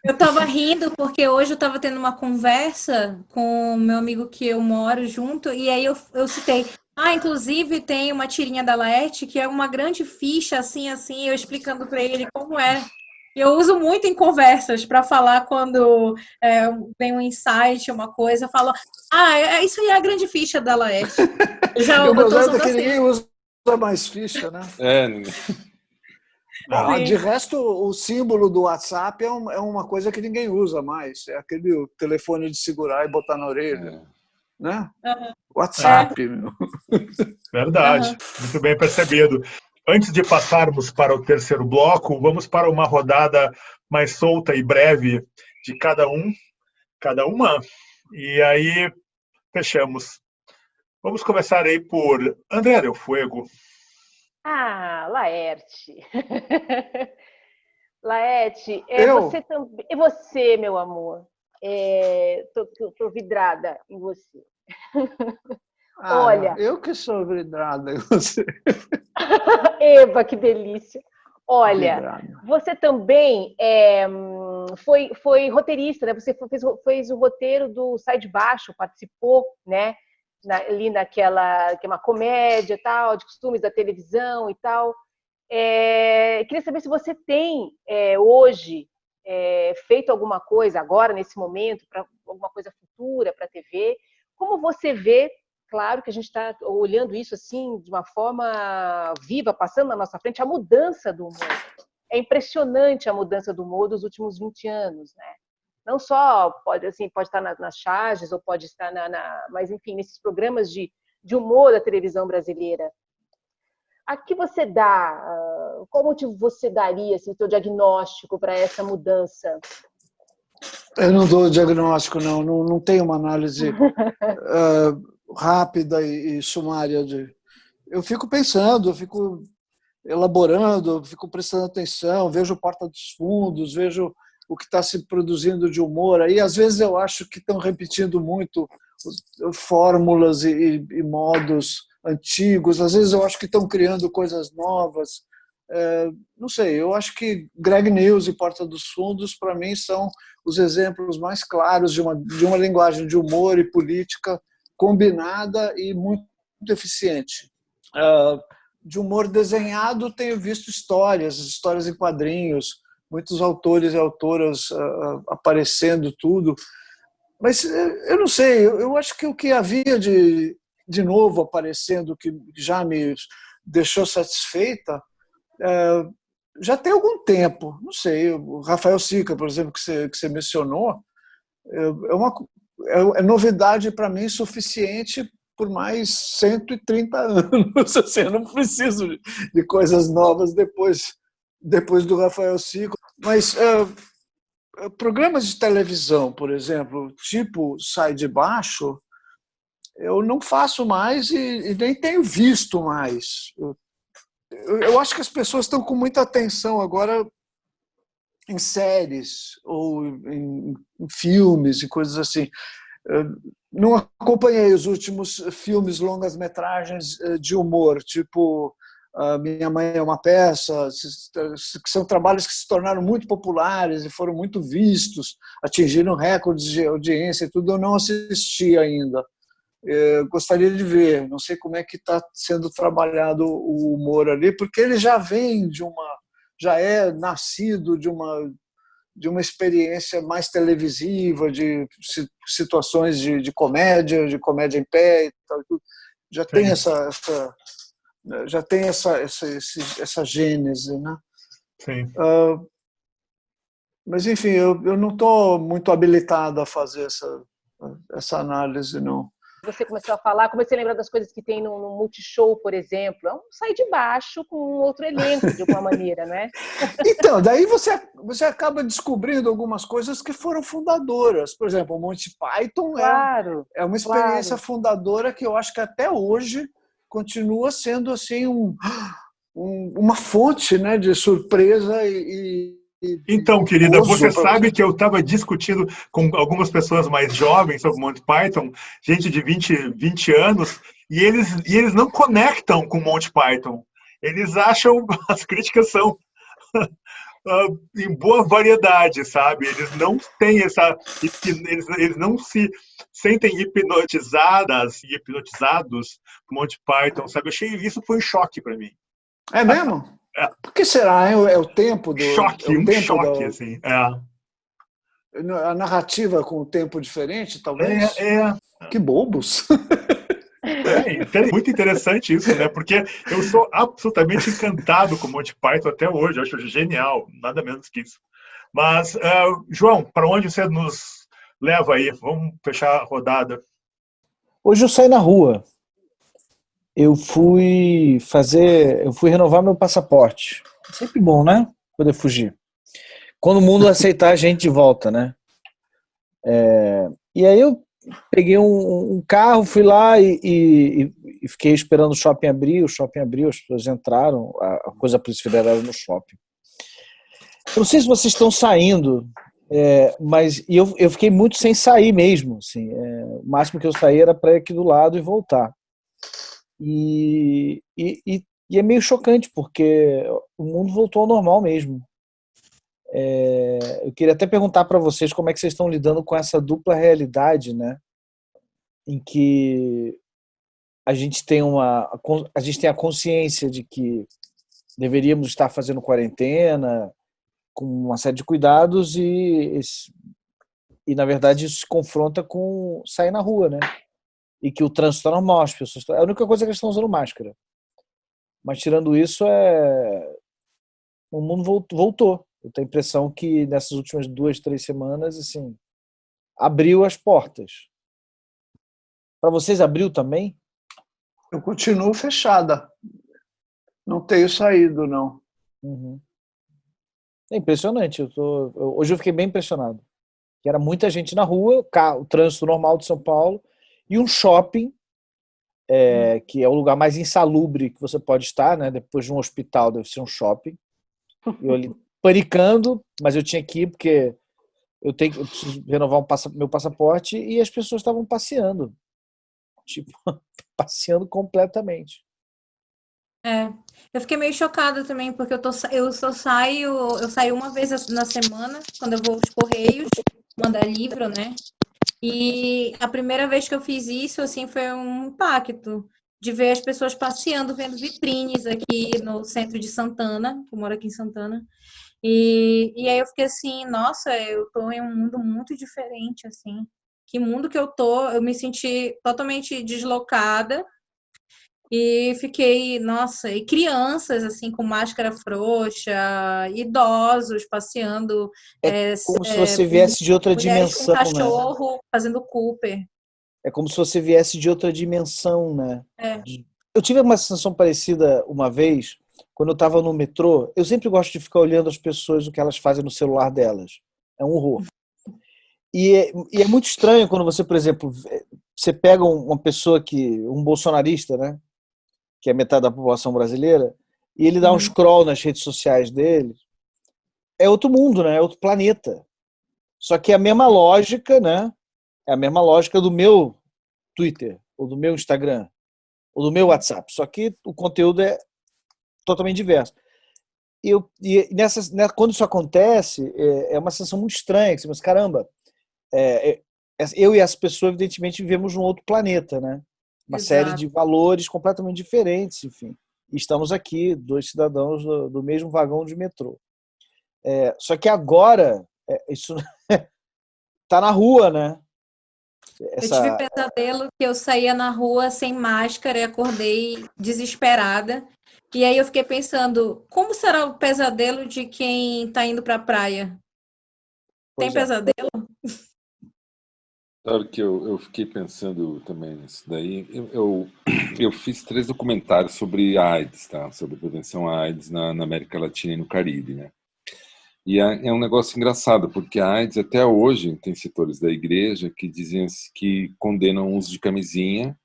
Eu estava rindo porque hoje eu estava tendo uma conversa com o meu amigo que eu moro junto, e aí eu citei, inclusive tem uma tirinha da Laerte que é uma grande ficha, assim, eu explicando para ele como é. Eu uso muito em conversas para falar quando vem um insight, uma coisa, eu falo, isso aí é a grande ficha da Laerte. Eu gostava que ninguém usa mais ficha, né? De resto, o símbolo do WhatsApp é uma coisa que ninguém usa mais. É aquele telefone de segurar e botar na orelha. Né? WhatsApp. Verdade. Muito bem percebido. Antes de passarmos para o terceiro bloco, vamos para uma rodada mais solta e breve de cada uma. E aí, fechamos. Vamos começar aí por André Del Fuego. Laerte. Laerte, você, meu amor. Tô vidrada em você. Olha. Eu que sou vidrada em você. Eva, que delícia. Olha, vidrada. Você também foi roteirista, né? Você fez o roteiro do Sai de Baixo, participou, né? Ali naquela, que é uma comédia tal, de costumes da televisão e tal. Queria saber se você tem hoje feito alguma coisa agora, nesse momento, para alguma coisa futura para a TV. Como você vê, claro que a gente está olhando isso assim de uma forma viva, passando na nossa frente, a mudança do humor. É impressionante a mudança do humor dos últimos 20 anos, né? Não só pode estar nas charges ou pode estar mas enfim, nesses programas de humor da televisão brasileira. A que você dá? Qual motivo você daria, assim, o seu diagnóstico para essa mudança? Eu não dou diagnóstico, não tenho uma análise rápida e sumária. Eu fico pensando, eu fico elaborando, eu fico prestando atenção, vejo Porta dos Fundos, vejo o que está se produzindo de humor. Aí, às vezes, eu acho que estão repetindo muito fórmulas e modos antigos. Às vezes, eu acho que estão criando coisas novas. Não sei, eu acho que Greg News e Porta dos Fundos, para mim, são os exemplos mais claros de uma linguagem de humor e política combinada e muito eficiente. De humor desenhado, tenho visto histórias em quadrinhos, muitos autores e autoras aparecendo tudo. Mas eu não sei, eu acho que o que havia de novo aparecendo, que já me deixou satisfeita, já tem algum tempo. Não sei, o Rafael Sica, por exemplo, que você mencionou, é novidade para mim suficiente por mais 130 anos. Assim, eu não preciso de coisas novas depois do Rafael Sica. Mas programas de televisão, por exemplo, tipo Sai de Baixo, eu não faço mais e nem tenho visto mais. Eu acho que as pessoas estão com muita atenção agora em séries ou em filmes e coisas assim. Não acompanhei os últimos filmes, longas-metragens de humor, tipo Minha Mãe é uma Peça, que são trabalhos que se tornaram muito populares e foram muito vistos, atingiram recordes de audiência e tudo. Eu não assisti ainda. Gostaria de ver, não sei como é que está sendo trabalhado o humor ali, porque ele já vem já é nascido de uma experiência mais televisiva, de situações de comédia em pé e tal. Já tem essa gênese, né? Sim. Mas enfim, eu não estou muito habilitado a fazer essa análise, não. você começou a falar, comecei a lembrar das coisas que tem no Multishow, por exemplo. É um sair de baixo com um outro elenco, de alguma maneira, né? Então, daí você acaba descobrindo algumas coisas que foram fundadoras. Por exemplo, o Monty Python Claro, é uma experiência claro. fundadora que eu acho que até hoje continua sendo assim uma fonte, né, de surpresa Então, e querida, gozo você para você. sabe que eu estava discutindo com algumas pessoas mais jovens sobre Monty Python, gente de 20 anos, e eles não conectam com Monty Python. Eles acham, as críticas são em boa variedade, sabe? Eles não têm eles não se sentem hipnotizadas e hipnotizados por Monty Python, sabe? Eu achei isso foi um choque para mim. É mesmo? É, Por que será? É o tempo um choque, assim. A narrativa com o tempo diferente, talvez? É, é, Que bobos. muito interessante isso, né? Porque eu sou absolutamente encantado com Monty Python até hoje, eu acho genial, nada menos que isso. Mas, João, para onde você nos leva aí? Vamos fechar a rodada. Hoje eu saí na rua. Eu fui renovar meu passaporte. Sempre bom, né? Poder fugir. Quando o mundo aceitar a gente de volta, né? E aí eu peguei um carro, fui lá e fiquei esperando o shopping abrir. O shopping abriu, as pessoas entraram, a coisa Polícia Federal era no shopping. Eu não sei se vocês estão saindo, mas eu fiquei muito sem sair mesmo. Assim, o máximo que eu saí era para ir aqui do lado e voltar. E é meio chocante, porque o mundo voltou ao normal mesmo. Eu queria até perguntar para vocês como é que vocês estão lidando com essa dupla realidade, né? Em que a gente tem a consciência de que deveríamos estar fazendo quarentena com uma série de cuidados e na verdade isso se confronta com sair na rua, né? E que o trânsito está normal, as pessoas. A única coisa é que eles estão usando máscara. Mas tirando isso, o mundo voltou. Eu tenho a impressão que nessas últimas 2, 3 semanas, assim, abriu as portas. Para vocês abriu também? Eu continuo fechada. Não tenho saído, não. Uhum. É impressionante. Hoje eu fiquei bem impressionado. Que era muita gente na rua, o trânsito normal de São Paulo, e um shopping, que é o lugar mais insalubre que você pode estar, né? Depois de um hospital, deve ser um shopping. E eu ali panicando, mas eu tinha que ir porque eu preciso renovar meu passaporte, e as pessoas estavam passeando. Tipo, passeando completamente. Eu fiquei meio chocada também, porque eu saio uma vez na semana, quando eu vou aos Correios, mandar livro, né? E a primeira vez que eu fiz isso, assim, foi um impacto de ver as pessoas passeando, vendo vitrines aqui no centro de Santana, que eu moro aqui em Santana. E aí eu fiquei assim, nossa, eu tô em um mundo muito diferente, assim. Que mundo que eu tô, eu me senti totalmente deslocada. E fiquei, nossa, e crianças, assim, com máscara frouxa, idosos passeando, Como se você viesse de outra mulheres com dimensão, né? cachorro fazendo Cooper. É como se você viesse de outra dimensão, né? É. Eu tive uma sensação parecida uma vez, quando eu estava no metrô. Eu sempre gosto de ficar olhando as pessoas, o que elas fazem no celular delas. É um horror. E é muito estranho quando você, por exemplo, você pega uma pessoa um bolsonarista, né? Que é metade da população brasileira, e ele dá um scroll nas redes sociais dele. É outro mundo, né? É outro planeta. Só que é a mesma lógica, né? É a mesma lógica do meu Twitter, ou do meu Instagram, ou do meu WhatsApp. Só que o conteúdo é totalmente diverso. Quando isso acontece, é uma sensação muito estranha. Mas, caramba, eu e essa pessoa, evidentemente, vivemos num outro planeta, né? Uma série de valores completamente diferentes, enfim. E estamos aqui, 2 cidadãos do mesmo vagão de metrô. Só que agora, isso está na rua, né? Eu tive pesadelo que eu saía na rua sem máscara e acordei desesperada. E aí eu fiquei pensando, como será o pesadelo de quem está indo para a praia? Tem pesadelo? Sabe que eu fiquei pensando também nisso daí. Eu fiz 3 documentários sobre AIDS, tá? Sobre prevenção à AIDS na América Latina e no Caribe, né? E é um negócio engraçado, porque a AIDS até hoje tem setores da igreja que dizem que condenam o uso de camisinha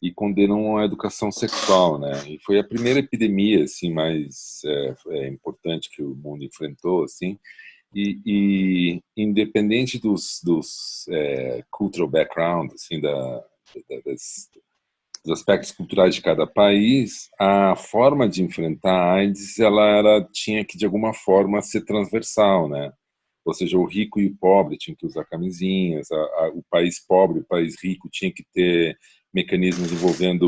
e condenam a educação sexual, né? E foi a primeira epidemia assim mais importante que o mundo enfrentou, assim. E independente dos cultural background, assim, dos aspectos culturais de cada país, a forma de enfrentar a AIDS, ela tinha que de alguma forma ser transversal, né? Ou seja, o rico e o pobre tinham que usar camisinhas, o país pobre e o país rico tinha que ter mecanismos envolvendo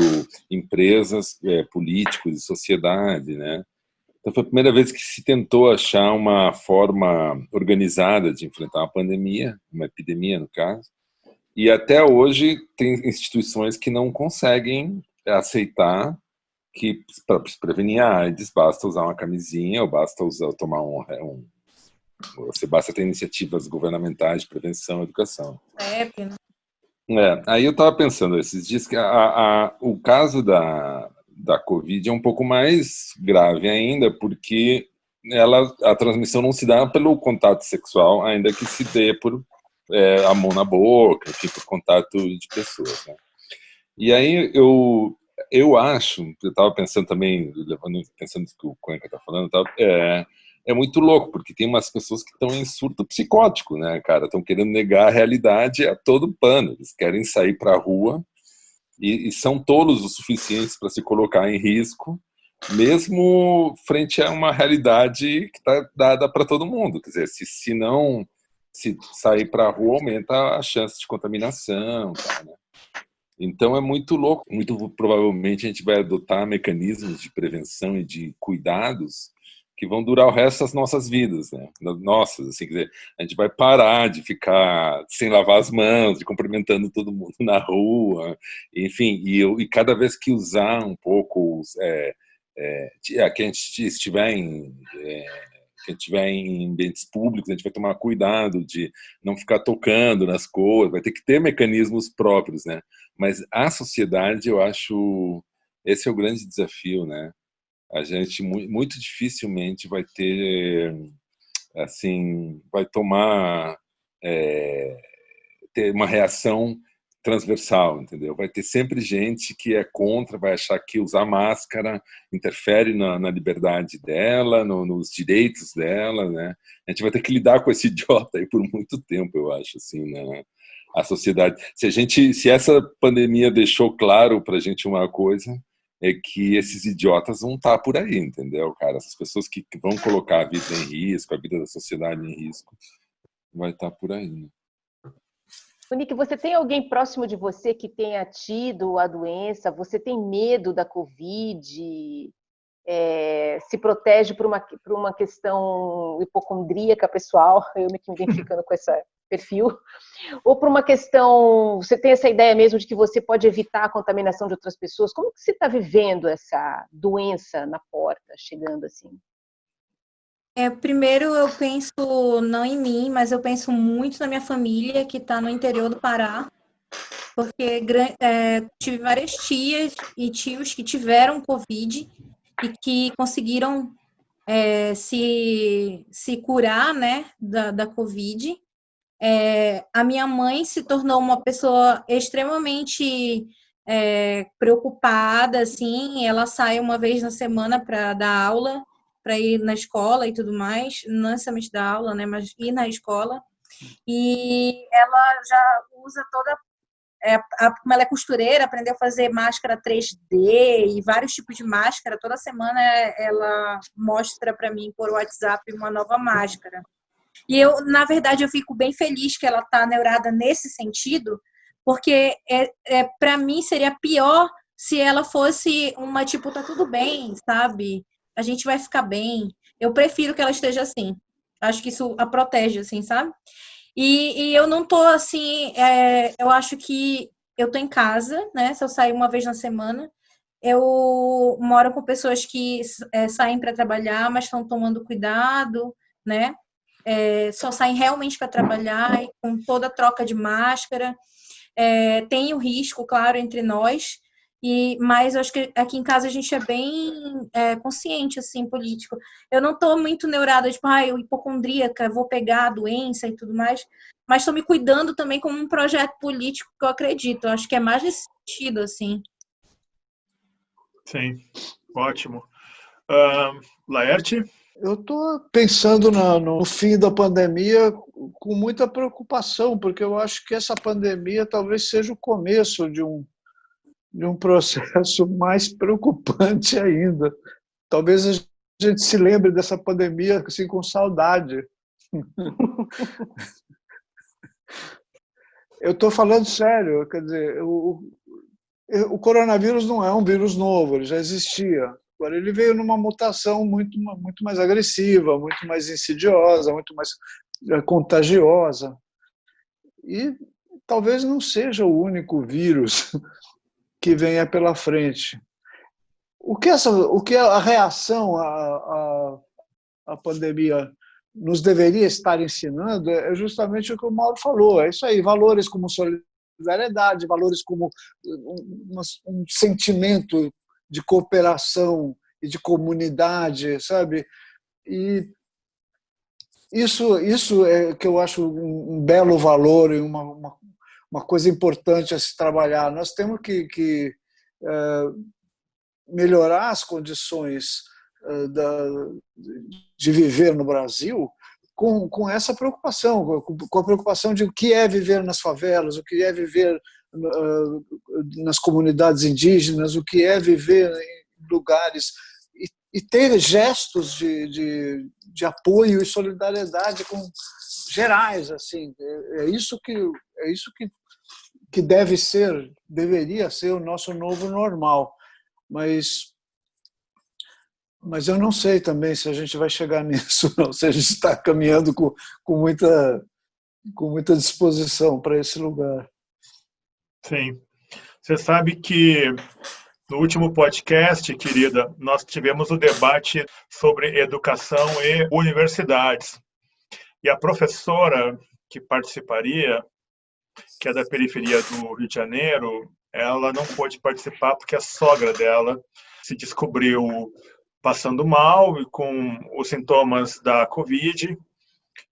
empresas, políticos e sociedade, né? Então foi a primeira vez que se tentou achar uma forma organizada de enfrentar uma pandemia, uma epidemia no caso, e até hoje tem instituições que não conseguem aceitar que para se prevenir a AIDS basta usar uma camisinha ou basta tomar você basta ter iniciativas governamentais de prevenção e educação. Aí eu estava pensando esses dias que o caso da Covid é um pouco mais grave ainda, porque a transmissão não se dá pelo contato sexual, ainda que se dê por a mão na boca, enfim, por contato de pessoas, né? E aí eu acho, eu estava pensando também, pensando no que o Cuenca está falando, é muito louco, porque tem umas pessoas que estão em surto psicótico, né, cara? Estão querendo negar a realidade a todo pano. Eles querem sair para a rua e são tolos o suficientes para se colocar em risco, mesmo frente a uma realidade que está dada para todo mundo. Quer dizer, se sair para a rua, aumenta a chance de contaminação, tá, né? Então é muito louco. Muito provavelmente a gente vai adotar mecanismos de prevenção e de cuidados que vão durar o resto das nossas vidas, né? Nossas, assim, quer dizer, a gente vai parar de ficar sem lavar as mãos, de cumprimentando todo mundo na rua, enfim, e cada vez que usar um pouco, que a gente estiver em ambientes públicos, a gente vai tomar cuidado de não ficar tocando nas coisas, vai ter que ter mecanismos próprios, né? Mas a sociedade, eu acho, esse é o grande desafio, né? A gente muito dificilmente vai ter, assim, vai ter uma reação transversal, entendeu? Vai ter sempre gente que é contra, vai achar que usar máscara interfere na liberdade dela, nos direitos dela, né? A gente vai ter que lidar com esse idiota aí por muito tempo, eu acho, assim, né? A sociedade. Se essa pandemia deixou claro pra gente uma coisa, é que esses idiotas vão estar por aí, entendeu, cara? Essas pessoas que vão colocar a vida em risco, a vida da sociedade em risco, vai estar por aí, né? Monique, você tem alguém próximo de você que tenha tido a doença? Você tem medo da Covid? Se protege por uma questão hipocondríaca pessoal? Eu me identificando com esse perfil. Ou por uma questão... Você tem essa ideia mesmo de que você pode evitar a contaminação de outras pessoas? Como que você está vivendo essa doença na porta, chegando assim? Primeiro eu penso não em mim, mas eu penso muito na minha família que está no interior do Pará, porque tive várias tias e tios que tiveram Covid e que conseguiram se curar, né, da Covid. A minha mãe se tornou uma pessoa extremamente preocupada, assim, ela sai uma vez na semana para dar aula, para ir na escola e tudo mais, não necessariamente dar aula, né, mas ir na escola, e ela já usa toda, como ela é costureira, aprendeu a fazer máscara 3D e vários tipos de máscara, toda semana ela mostra para mim por WhatsApp uma nova máscara. E eu, na verdade, eu fico bem feliz que ela está neurada nesse sentido, porque para mim seria pior se ela fosse uma, tipo, tá tudo bem, sabe? A gente vai ficar bem. Eu prefiro que ela esteja assim. Acho que isso a protege, assim, sabe? E eu não tô, assim, eu acho que eu tô em casa, né? Se eu sair uma vez na semana, eu moro com pessoas que saem para trabalhar, mas estão tomando cuidado, né? só saem realmente para trabalhar, e com toda a troca de máscara. Tem o risco, claro, entre nós, mas eu acho que aqui em casa a gente é bem consciente, assim, político. Eu não estou muito neurada, tipo, eu hipocondríaca, vou pegar a doença e tudo mais, mas estou me cuidando também como um projeto político que eu acredito. Eu acho que é mais nesse sentido, assim. Sim, ótimo. Laerte? Eu estou pensando no fim da pandemia com muita preocupação, porque eu acho que essa pandemia talvez seja o começo de um processo mais preocupante ainda. Talvez a gente se lembre dessa pandemia assim, com saudade. Eu estou falando sério, quer dizer, o coronavírus não é um vírus novo, ele já existia. Agora ele veio numa mutação muito mais agressiva, muito mais insidiosa, muito mais contagiosa. E talvez não seja o único vírus que venha pela frente. O que a reação à pandemia nos deveria estar ensinando é justamente o que o Mauro falou. É isso aí, valores como solidariedade, valores como um sentimento de cooperação e de comunidade, sabe? E isso é que eu acho um belo valor e uma coisa importante a se trabalhar. Nós temos que melhorar as condições de viver no Brasil com essa preocupação, com a preocupação de o que é viver nas favelas, o que é viver nas comunidades indígenas, o que é viver em lugares e ter gestos de apoio e solidariedade gerais, assim. É isso que deveria ser o nosso novo normal. Mas eu não sei também se a gente vai chegar nisso, não, se a gente está caminhando com muita disposição para esse lugar. Sim. Você sabe que no último podcast, querida, nós tivemos o debate sobre educação e universidades. E a professora que participaria, que é da periferia do Rio de Janeiro, ela não pôde participar porque a sogra dela se descobriu passando mal e com os sintomas da Covid,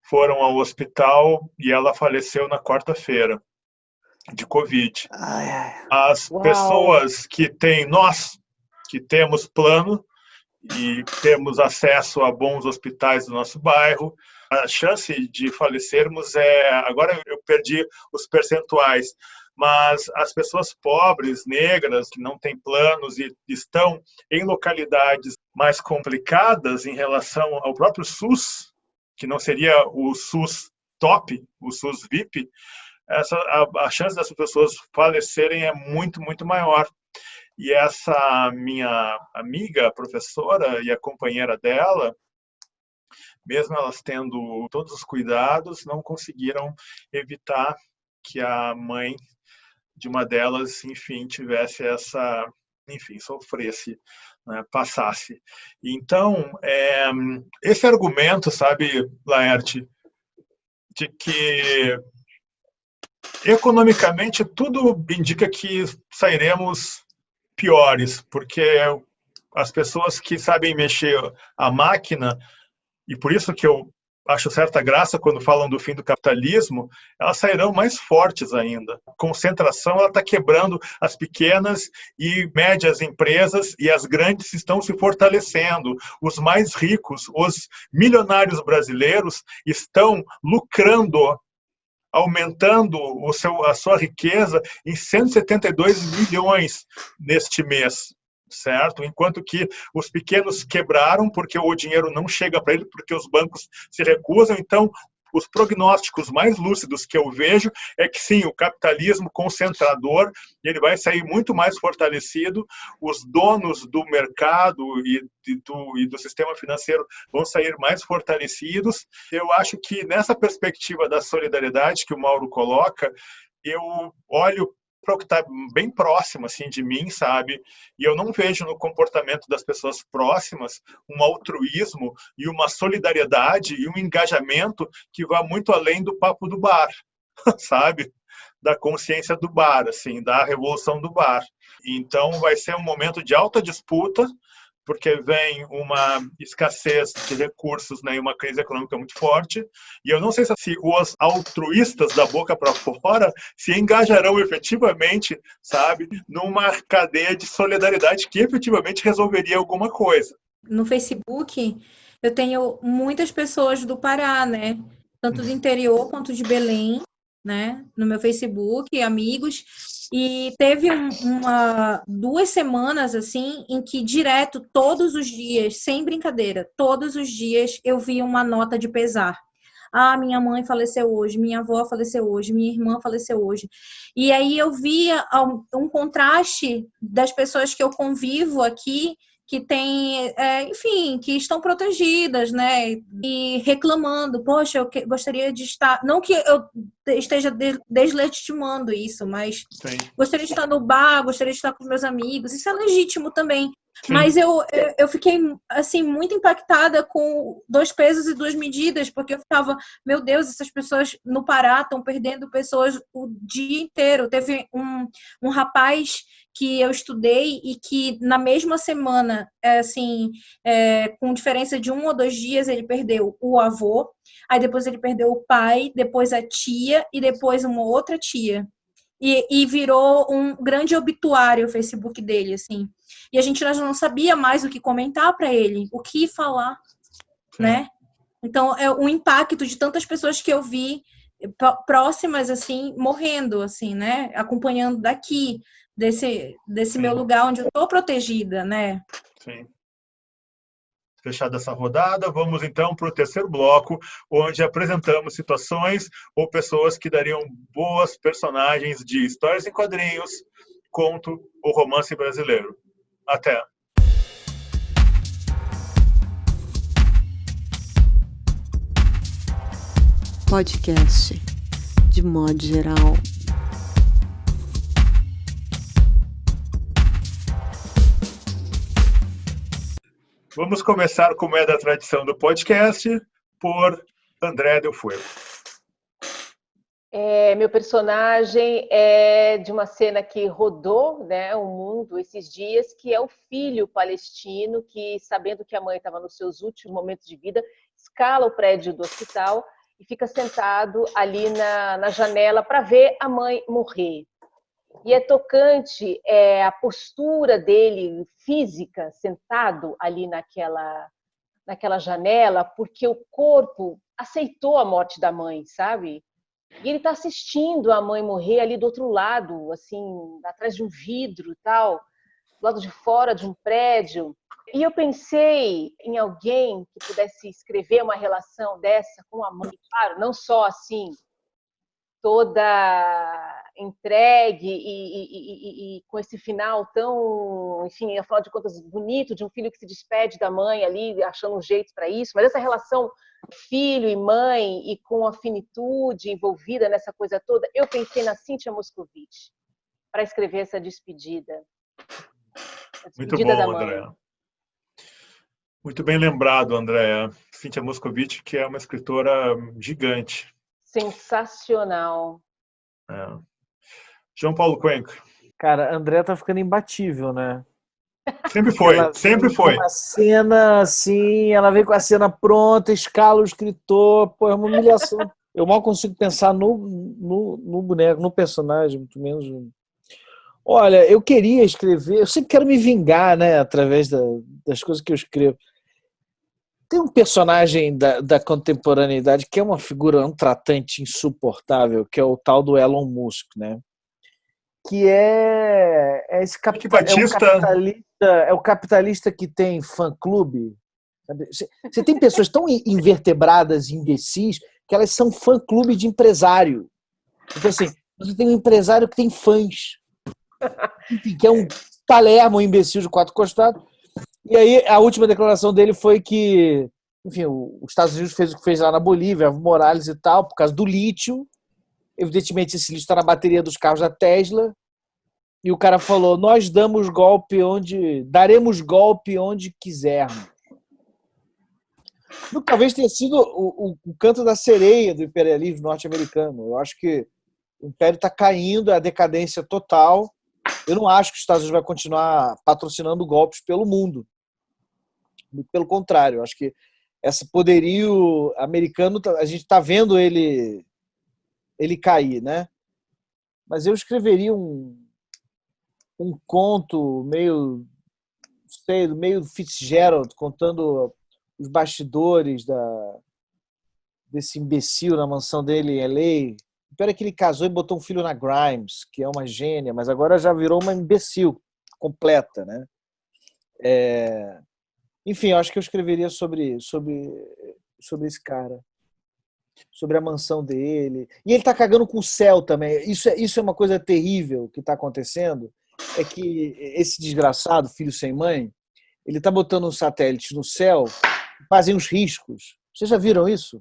foram ao hospital e ela faleceu na quarta-feira de Covid. As pessoas nós que temos plano e temos acesso a bons hospitais do nosso bairro, a chance de falecermos agora eu perdi os percentuais, mas as pessoas pobres, negras, que não têm planos e estão em localidades mais complicadas em relação ao próprio SUS, que não seria o SUS top, o SUS VIP, a chance dessas pessoas falecerem é muito, muito maior. E essa minha amiga, professora, e a companheira dela, mesmo elas tendo todos os cuidados, não conseguiram evitar que a mãe de uma delas, enfim, tivesse sofresse, né, passasse. Então, esse argumento, sabe, Laerte, de que economicamente tudo indica que sairemos piores, porque as pessoas que sabem mexer a máquina, e por isso que eu acho certa graça quando falam do fim do capitalismo, elas sairão mais fortes ainda. A concentração está quebrando as pequenas e médias empresas e as grandes estão se fortalecendo. Os mais ricos, os milionários brasileiros estão lucrando, aumentando a sua riqueza em 172 milhões neste mês, certo? Enquanto que os pequenos quebraram porque o dinheiro não chega para ele, porque os bancos se recusam. Então, os prognósticos mais lúcidos que eu vejo é que sim, o capitalismo concentrador, ele vai sair muito mais fortalecido, os donos do mercado e do sistema financeiro vão sair mais fortalecidos. Eu acho que nessa perspectiva da solidariedade que o Mauro coloca, eu olho para o que está bem próximo assim de mim, sabe? E eu não vejo no comportamento das pessoas próximas um altruísmo e uma solidariedade e um engajamento que vá muito além do papo do bar, sabe? Da consciência do bar, assim, da revolução do bar. Então vai ser um momento de alta disputa, porque vem uma escassez de recursos, né, e uma crise econômica muito forte. E eu não sei se os altruístas da boca para fora se engajarão efetivamente, sabe, numa cadeia de solidariedade que efetivamente resolveria alguma coisa. No Facebook, eu tenho muitas pessoas do Pará, né? Tanto do interior quanto de Belém, né? No meu Facebook, amigos. E teve 2 semanas, assim, em que direto, todos os dias, sem brincadeira, todos os dias eu via uma nota de pesar. Ah, minha mãe faleceu hoje, minha avó faleceu hoje, minha irmã faleceu hoje. E aí eu via um contraste das pessoas que eu convivo aqui, que tem, enfim, que estão protegidas, né? E reclamando, poxa, eu gostaria de estar, não que eu esteja deslegitimando isso, mas Sim. Gostaria de estar no bar, gostaria de estar com os meus amigos, isso é legítimo também. Sim. Mas eu fiquei, assim, muito impactada com 2 pesos e 2 medidas, porque eu ficava, meu Deus, essas pessoas no Pará estão perdendo pessoas o dia inteiro. Teve um rapaz que eu estudei e que na mesma semana, com diferença de 1 ou 2 dias, ele perdeu o avô, aí depois ele perdeu o pai, depois a tia e depois uma outra tia. E virou um grande obituário o Facebook dele, assim. E a gente já não sabia mais o que comentar para ele, o que falar, né? Então, é o impacto de tantas pessoas que eu vi próximas, assim, morrendo, assim, né? Acompanhando daqui, desse meu lugar onde eu estou protegida, né? Sim. Fechada essa rodada, vamos então para o terceiro bloco, onde apresentamos situações ou pessoas que dariam boas personagens de histórias em quadrinhos, conto ou romance brasileiro. Até! Podcast, de modo geral. Vamos começar, como é da tradição do podcast, por André Del Fuego. Meu personagem é de uma cena que rodou, né, o mundo esses dias, que é o filho palestino que, sabendo que a mãe estava nos seus últimos momentos de vida, escala o prédio do hospital e fica sentado ali na janela para ver a mãe morrer. E é tocante a postura dele, física, sentado ali naquela janela, porque o corpo aceitou a morte da mãe, sabe? E ele está assistindo a mãe morrer ali do outro lado, assim, atrás de um vidro e tal, do lado de fora de um prédio. E eu pensei em alguém que pudesse escrever uma relação dessa com a mãe, claro, não só assim, toda entregue e com esse final tão, enfim, afinal de contas, bonito, de um filho que se despede da mãe ali, achando um jeito para isso, mas essa relação filho e mãe e com a finitude envolvida nessa coisa toda, eu pensei na Cíntia Moscovitch para escrever essa despedida. Muito bom, André. Muito bem lembrado, André. Cíntia Moscovitch, que é uma escritora gigante. Sensacional. João Paulo Cuenca. Cara, André tá ficando imbatível, né? Sempre foi, sempre foi. Uma cena assim, ela vem com a cena pronta, escala o escritor, pô, é uma humilhação. Eu mal consigo pensar no boneco, no personagem, muito menos. Olha, eu queria escrever, eu sempre quero me vingar, né, através das coisas que eu escrevo. Tem um personagem da contemporaneidade que é uma figura, um tratante insuportável, que é o tal do Elon Musk, né? Que é esse é o capitalista que tem fã-clube. Você tem pessoas tão invertebradas e imbecis que elas são fã-clube de empresário. Então, assim, você tem um empresário que tem fãs. Enfim, que é um Palermo, um imbecil de 4 costados. E aí a última declaração dele foi que, enfim, os Estados Unidos fez o que fez lá na Bolívia, Evo Morales e tal, por causa do lítio. Evidentemente, esse lítio está na bateria dos carros da Tesla. E o cara falou: nós daremos golpe onde quisermos. Talvez tenha sido o canto da sereia do imperialismo norte-americano. Eu acho que o império está caindo, é a decadência total. Eu não acho que os Estados Unidos vai continuar patrocinando golpes pelo mundo. Pelo contrário, eu acho que esse poderio americano, a gente está vendo ele cair, né? Mas eu escreveria um conto meio do Fitzgerald, contando os bastidores desse imbecil na mansão dele em LA. Espera que ele casou e botou um filho na Grimes, que é uma gênia, mas agora já virou uma imbecil completa, né? Enfim, eu acho que eu escreveria sobre esse cara, sobre a mansão dele. E ele tá cagando com o céu também. Isso é uma coisa terrível que está acontecendo, é que esse desgraçado, filho sem mãe, ele tá botando um satélite no céu, fazem uns riscos. Vocês já viram isso?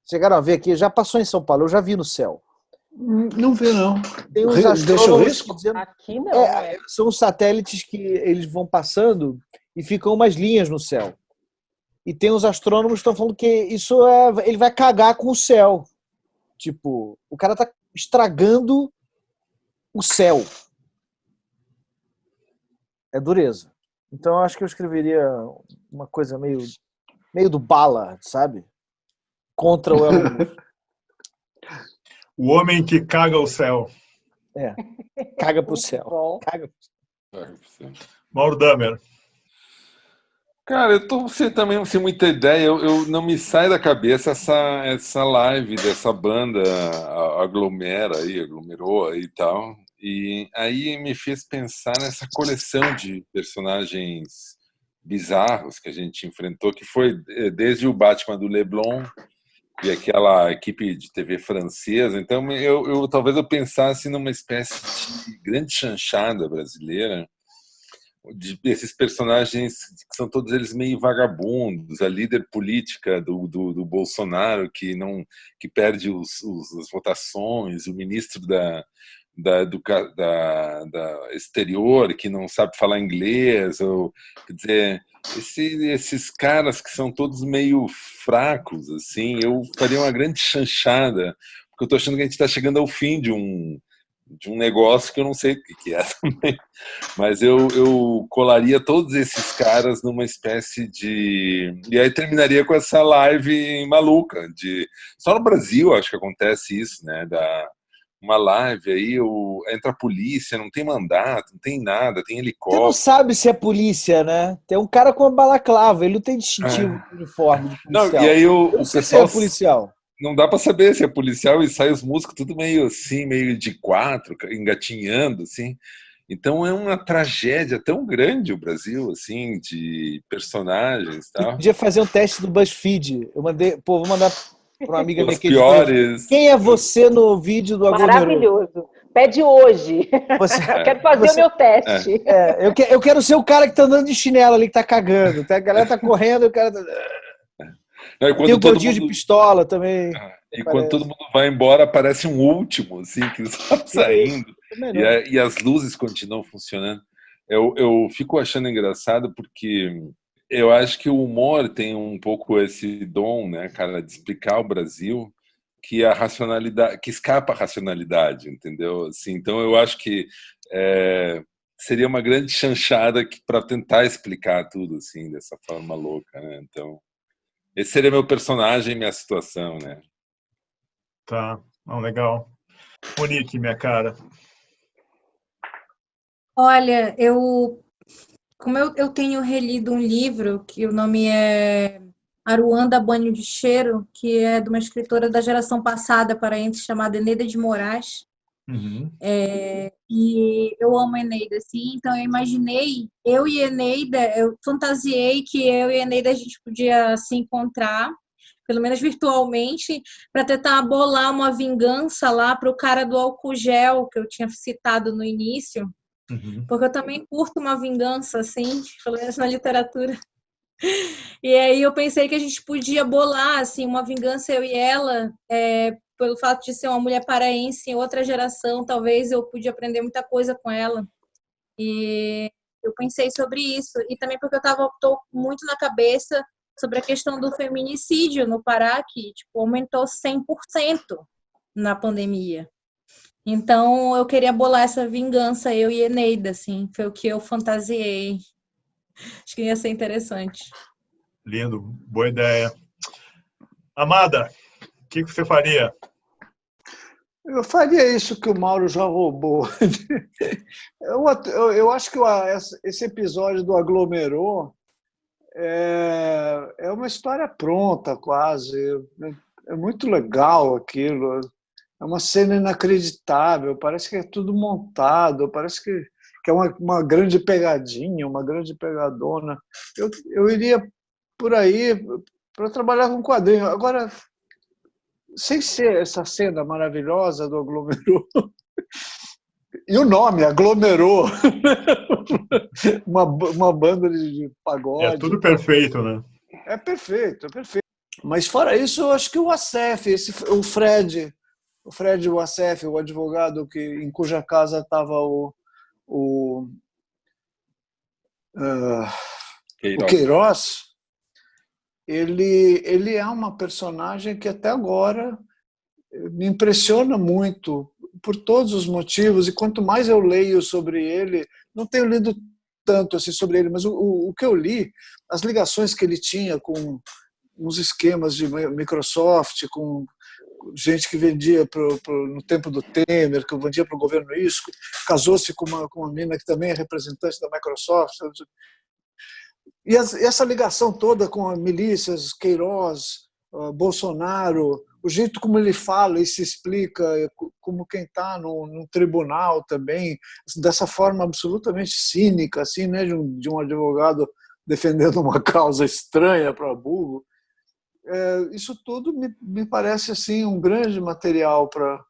Chegaram a ver aqui, já passou em São Paulo, eu já vi no céu. Não vi, não. Tem uns Deixa o astrônomos risco? dizendo, Aqui não, são os satélites que eles vão passando e ficam umas linhas no céu. E tem os astrônomos que estão falando que ele vai cagar com o céu. Tipo, o cara tá estragando o céu. É dureza. Então eu acho que eu escreveria uma coisa meio do Bala, sabe? Contra o Elon Musk. O homem que caga o céu. Caga pro céu. Caga pro céu. Mauro Damer. Cara, eu tô sem muita ideia. Eu não me sai da cabeça essa live dessa banda aglomerou aí e tal. E aí me fez pensar nessa coleção de personagens bizarros que a gente enfrentou, que foi desde o Batman do Leblon e aquela equipe de TV francesa. Então talvez eu pensasse numa espécie de grande chanchada brasileira, desses personagens que são todos eles meio vagabundos, a líder política do Bolsonaro que perde as votações, o ministro da exterior que não sabe falar inglês, quer dizer, esses caras que são todos meio fracos, assim, eu faria uma grande chanchada, porque eu estou achando que a gente está chegando ao fim de um negócio que eu não sei o que é também, mas eu colaria todos esses caras numa espécie de... E aí terminaria com essa live maluca. Só no Brasil acho que acontece isso, né? Uma live aí, entra a polícia, não tem mandato, não tem nada, tem helicóptero. Você não sabe se é polícia, né? Tem um cara com uma balaclava, ele não tem distintivo de uniforme de policial. Não, e aí o pessoal... é policial. Não dá para saber se é policial, e sai os músicos tudo meio assim, meio de quatro, engatinhando, assim. Então é uma tragédia tão grande o Brasil, assim, de personagens e tal. Podia fazer um teste do BuzzFeed. Vou mandar para uma amiga minha Os piores. Quem é você no vídeo do Aglomerou? Maravilhoso. Pede hoje. Eu quero fazer o meu teste. Eu quero ser o cara que tá andando de chinelo ali, que tá cagando. A galera tá correndo e o cara tá... Tem o gordinho de pistola também. E quando todo mundo vai embora, aparece um último, assim, que está saindo. E as luzes continuam funcionando. Eu fico achando engraçado porque eu acho que o humor tem um pouco esse dom, né, cara, de explicar o Brasil, que a racionalidade, que escapa à racionalidade, entendeu? Assim, então eu acho que seria uma grande chanchada para tentar explicar tudo assim dessa forma louca, né? Então esse seria meu personagem, minha situação, né? Tá, legal. Monique, minha cara. Olha, como eu tenho relido um livro que o nome é Aruanda Banho de Cheiro, que é de uma escritora da geração passada paraense chamada Eneida de Moraes. Uhum. E eu amo a Eneida, assim, então eu imaginei, eu fantasiei que eu e a Eneida a gente podia se encontrar, pelo menos virtualmente, para tentar bolar uma vingança lá para o cara do álcool gel, que eu tinha citado no início, porque eu também curto uma vingança, assim, pelo menos na literatura. E aí eu pensei que a gente podia bolar, assim, uma vingança, eu e ela, pelo fato de ser uma mulher paraense em outra geração, talvez eu pude aprender muita coisa com ela. E eu pensei sobre isso. E também porque tô muito na cabeça sobre a questão do feminicídio no Pará, que tipo, aumentou 100% na pandemia. Então, eu queria bolar essa vingança, eu e Eneida, assim, foi o que eu fantasiei. Acho que ia ser interessante. Lindo, boa ideia. Amada, o que você faria? Eu faria isso que o Mauro já roubou. Eu acho que esse episódio do Aglomerou é uma história pronta, quase. É muito legal aquilo. É uma cena inacreditável. Parece que é tudo montado. Parece que é uma grande pegadinha, uma grande pegadona. Eu iria por aí para trabalhar com quadrinho. Agora, sem ser essa cena maravilhosa do Aglomerou, e o nome, Aglomerou, uma banda de pagode. É tudo perfeito, né? É perfeito, é perfeito. Mas fora isso, eu acho que o Assef, o Fred Wassef, o advogado em cuja casa estava o Queiroz, ele é uma personagem que até agora me impressiona muito por todos os motivos, e quanto mais eu leio sobre ele, não tenho lido tanto assim sobre ele, mas o que eu li, as ligações que ele tinha com uns esquemas de Microsoft, com gente que vendia no tempo do Temer, que vendia para o governo isso, casou-se com uma menina que também é representante da Microsoft. E essa ligação toda com as milícias, Queiroz, Bolsonaro, o jeito como ele fala e se explica, como quem está num tribunal também, dessa forma absolutamente cínica, assim, né, de um advogado defendendo uma causa estranha para burro. Isso tudo me parece assim um grande material para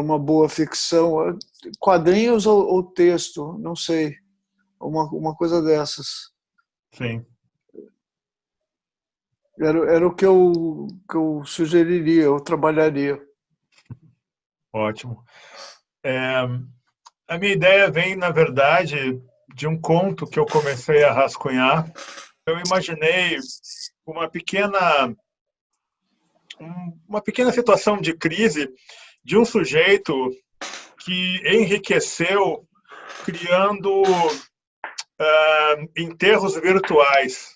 uma boa ficção, quadrinhos ou texto, não sei, uma coisa dessas. Sim. Era o que eu sugeriria, eu trabalharia. Ótimo. A minha ideia vem, na verdade, de um conto que eu comecei a rascunhar. Eu imaginei uma pequena situação de crise de um sujeito que enriqueceu criando enterros virtuais.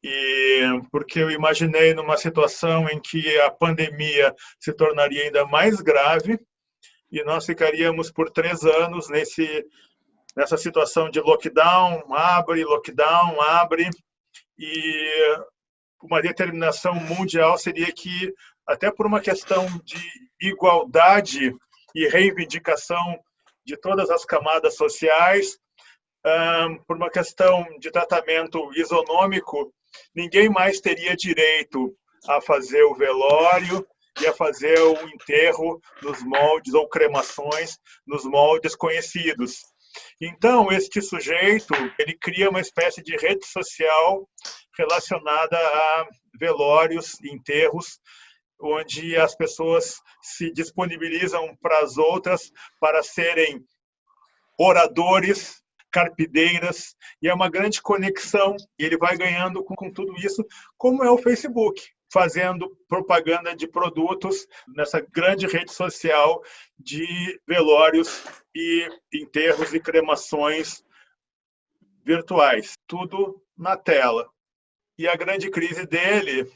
E porque eu imaginei numa situação em que a pandemia se tornaria ainda mais grave e nós ficaríamos por 3 anos nessa situação de lockdown, abre, e uma determinação mundial seria que, até por uma questão de igualdade e reivindicação de todas as camadas sociais, por uma questão de tratamento isonômico, ninguém mais teria direito a fazer o velório e a fazer o enterro nos moldes ou cremações nos moldes conhecidos. Então, este sujeito, ele cria uma espécie de rede social relacionada a velórios, enterros, onde as pessoas se disponibilizam para as outras para serem oradores, carpideiras, e é uma grande conexão, e ele vai ganhando com tudo isso, como é o Facebook, fazendo propaganda de produtos nessa grande rede social de velórios e enterros e cremações virtuais, tudo na tela. E a grande crise dele,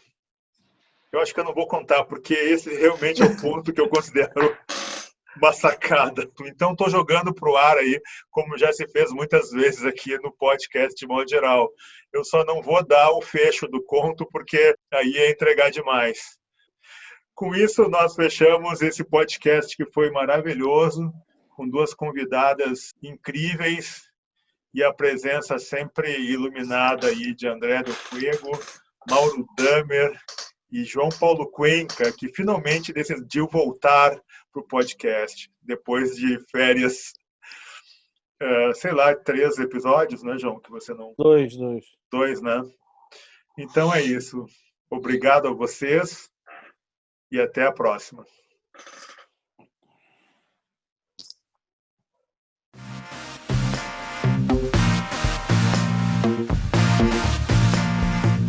eu acho que eu não vou contar, porque esse realmente é o ponto que eu considero uma sacada. Então, estou jogando para o ar aí, como já se fez muitas vezes aqui no podcast de modo geral. Eu só não vou dar o fecho do conto, porque aí é entregar demais. Com isso, nós fechamos esse podcast que foi maravilhoso, com 2 convidadas incríveis e a presença sempre iluminada aí de André do Fuego, Mauro Damer e João Paulo Cuenca, que finalmente decidiu voltar para o podcast, depois de férias, 3 episódios, né, João? Que você não... 2, 2, né? Então é isso. Obrigado a vocês. e até a próxima.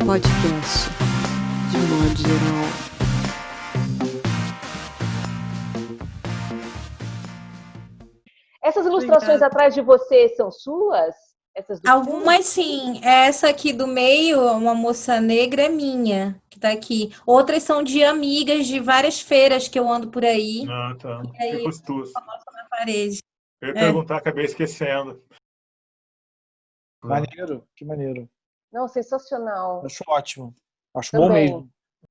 Podcast de modo geral. Essas ilustrações atrás de você são suas? Essas do Algumas sim. Essa aqui do meio, uma moça negra, é minha, que tá aqui. Outras são de amigas de várias feiras que eu ando por aí, Ah, tá. e aí Fico os na parede. Eu ia É. perguntar, acabei esquecendo. Maneiro, que maneiro. Não, sensacional. Acho ótimo. Acho bom Também. mesmo.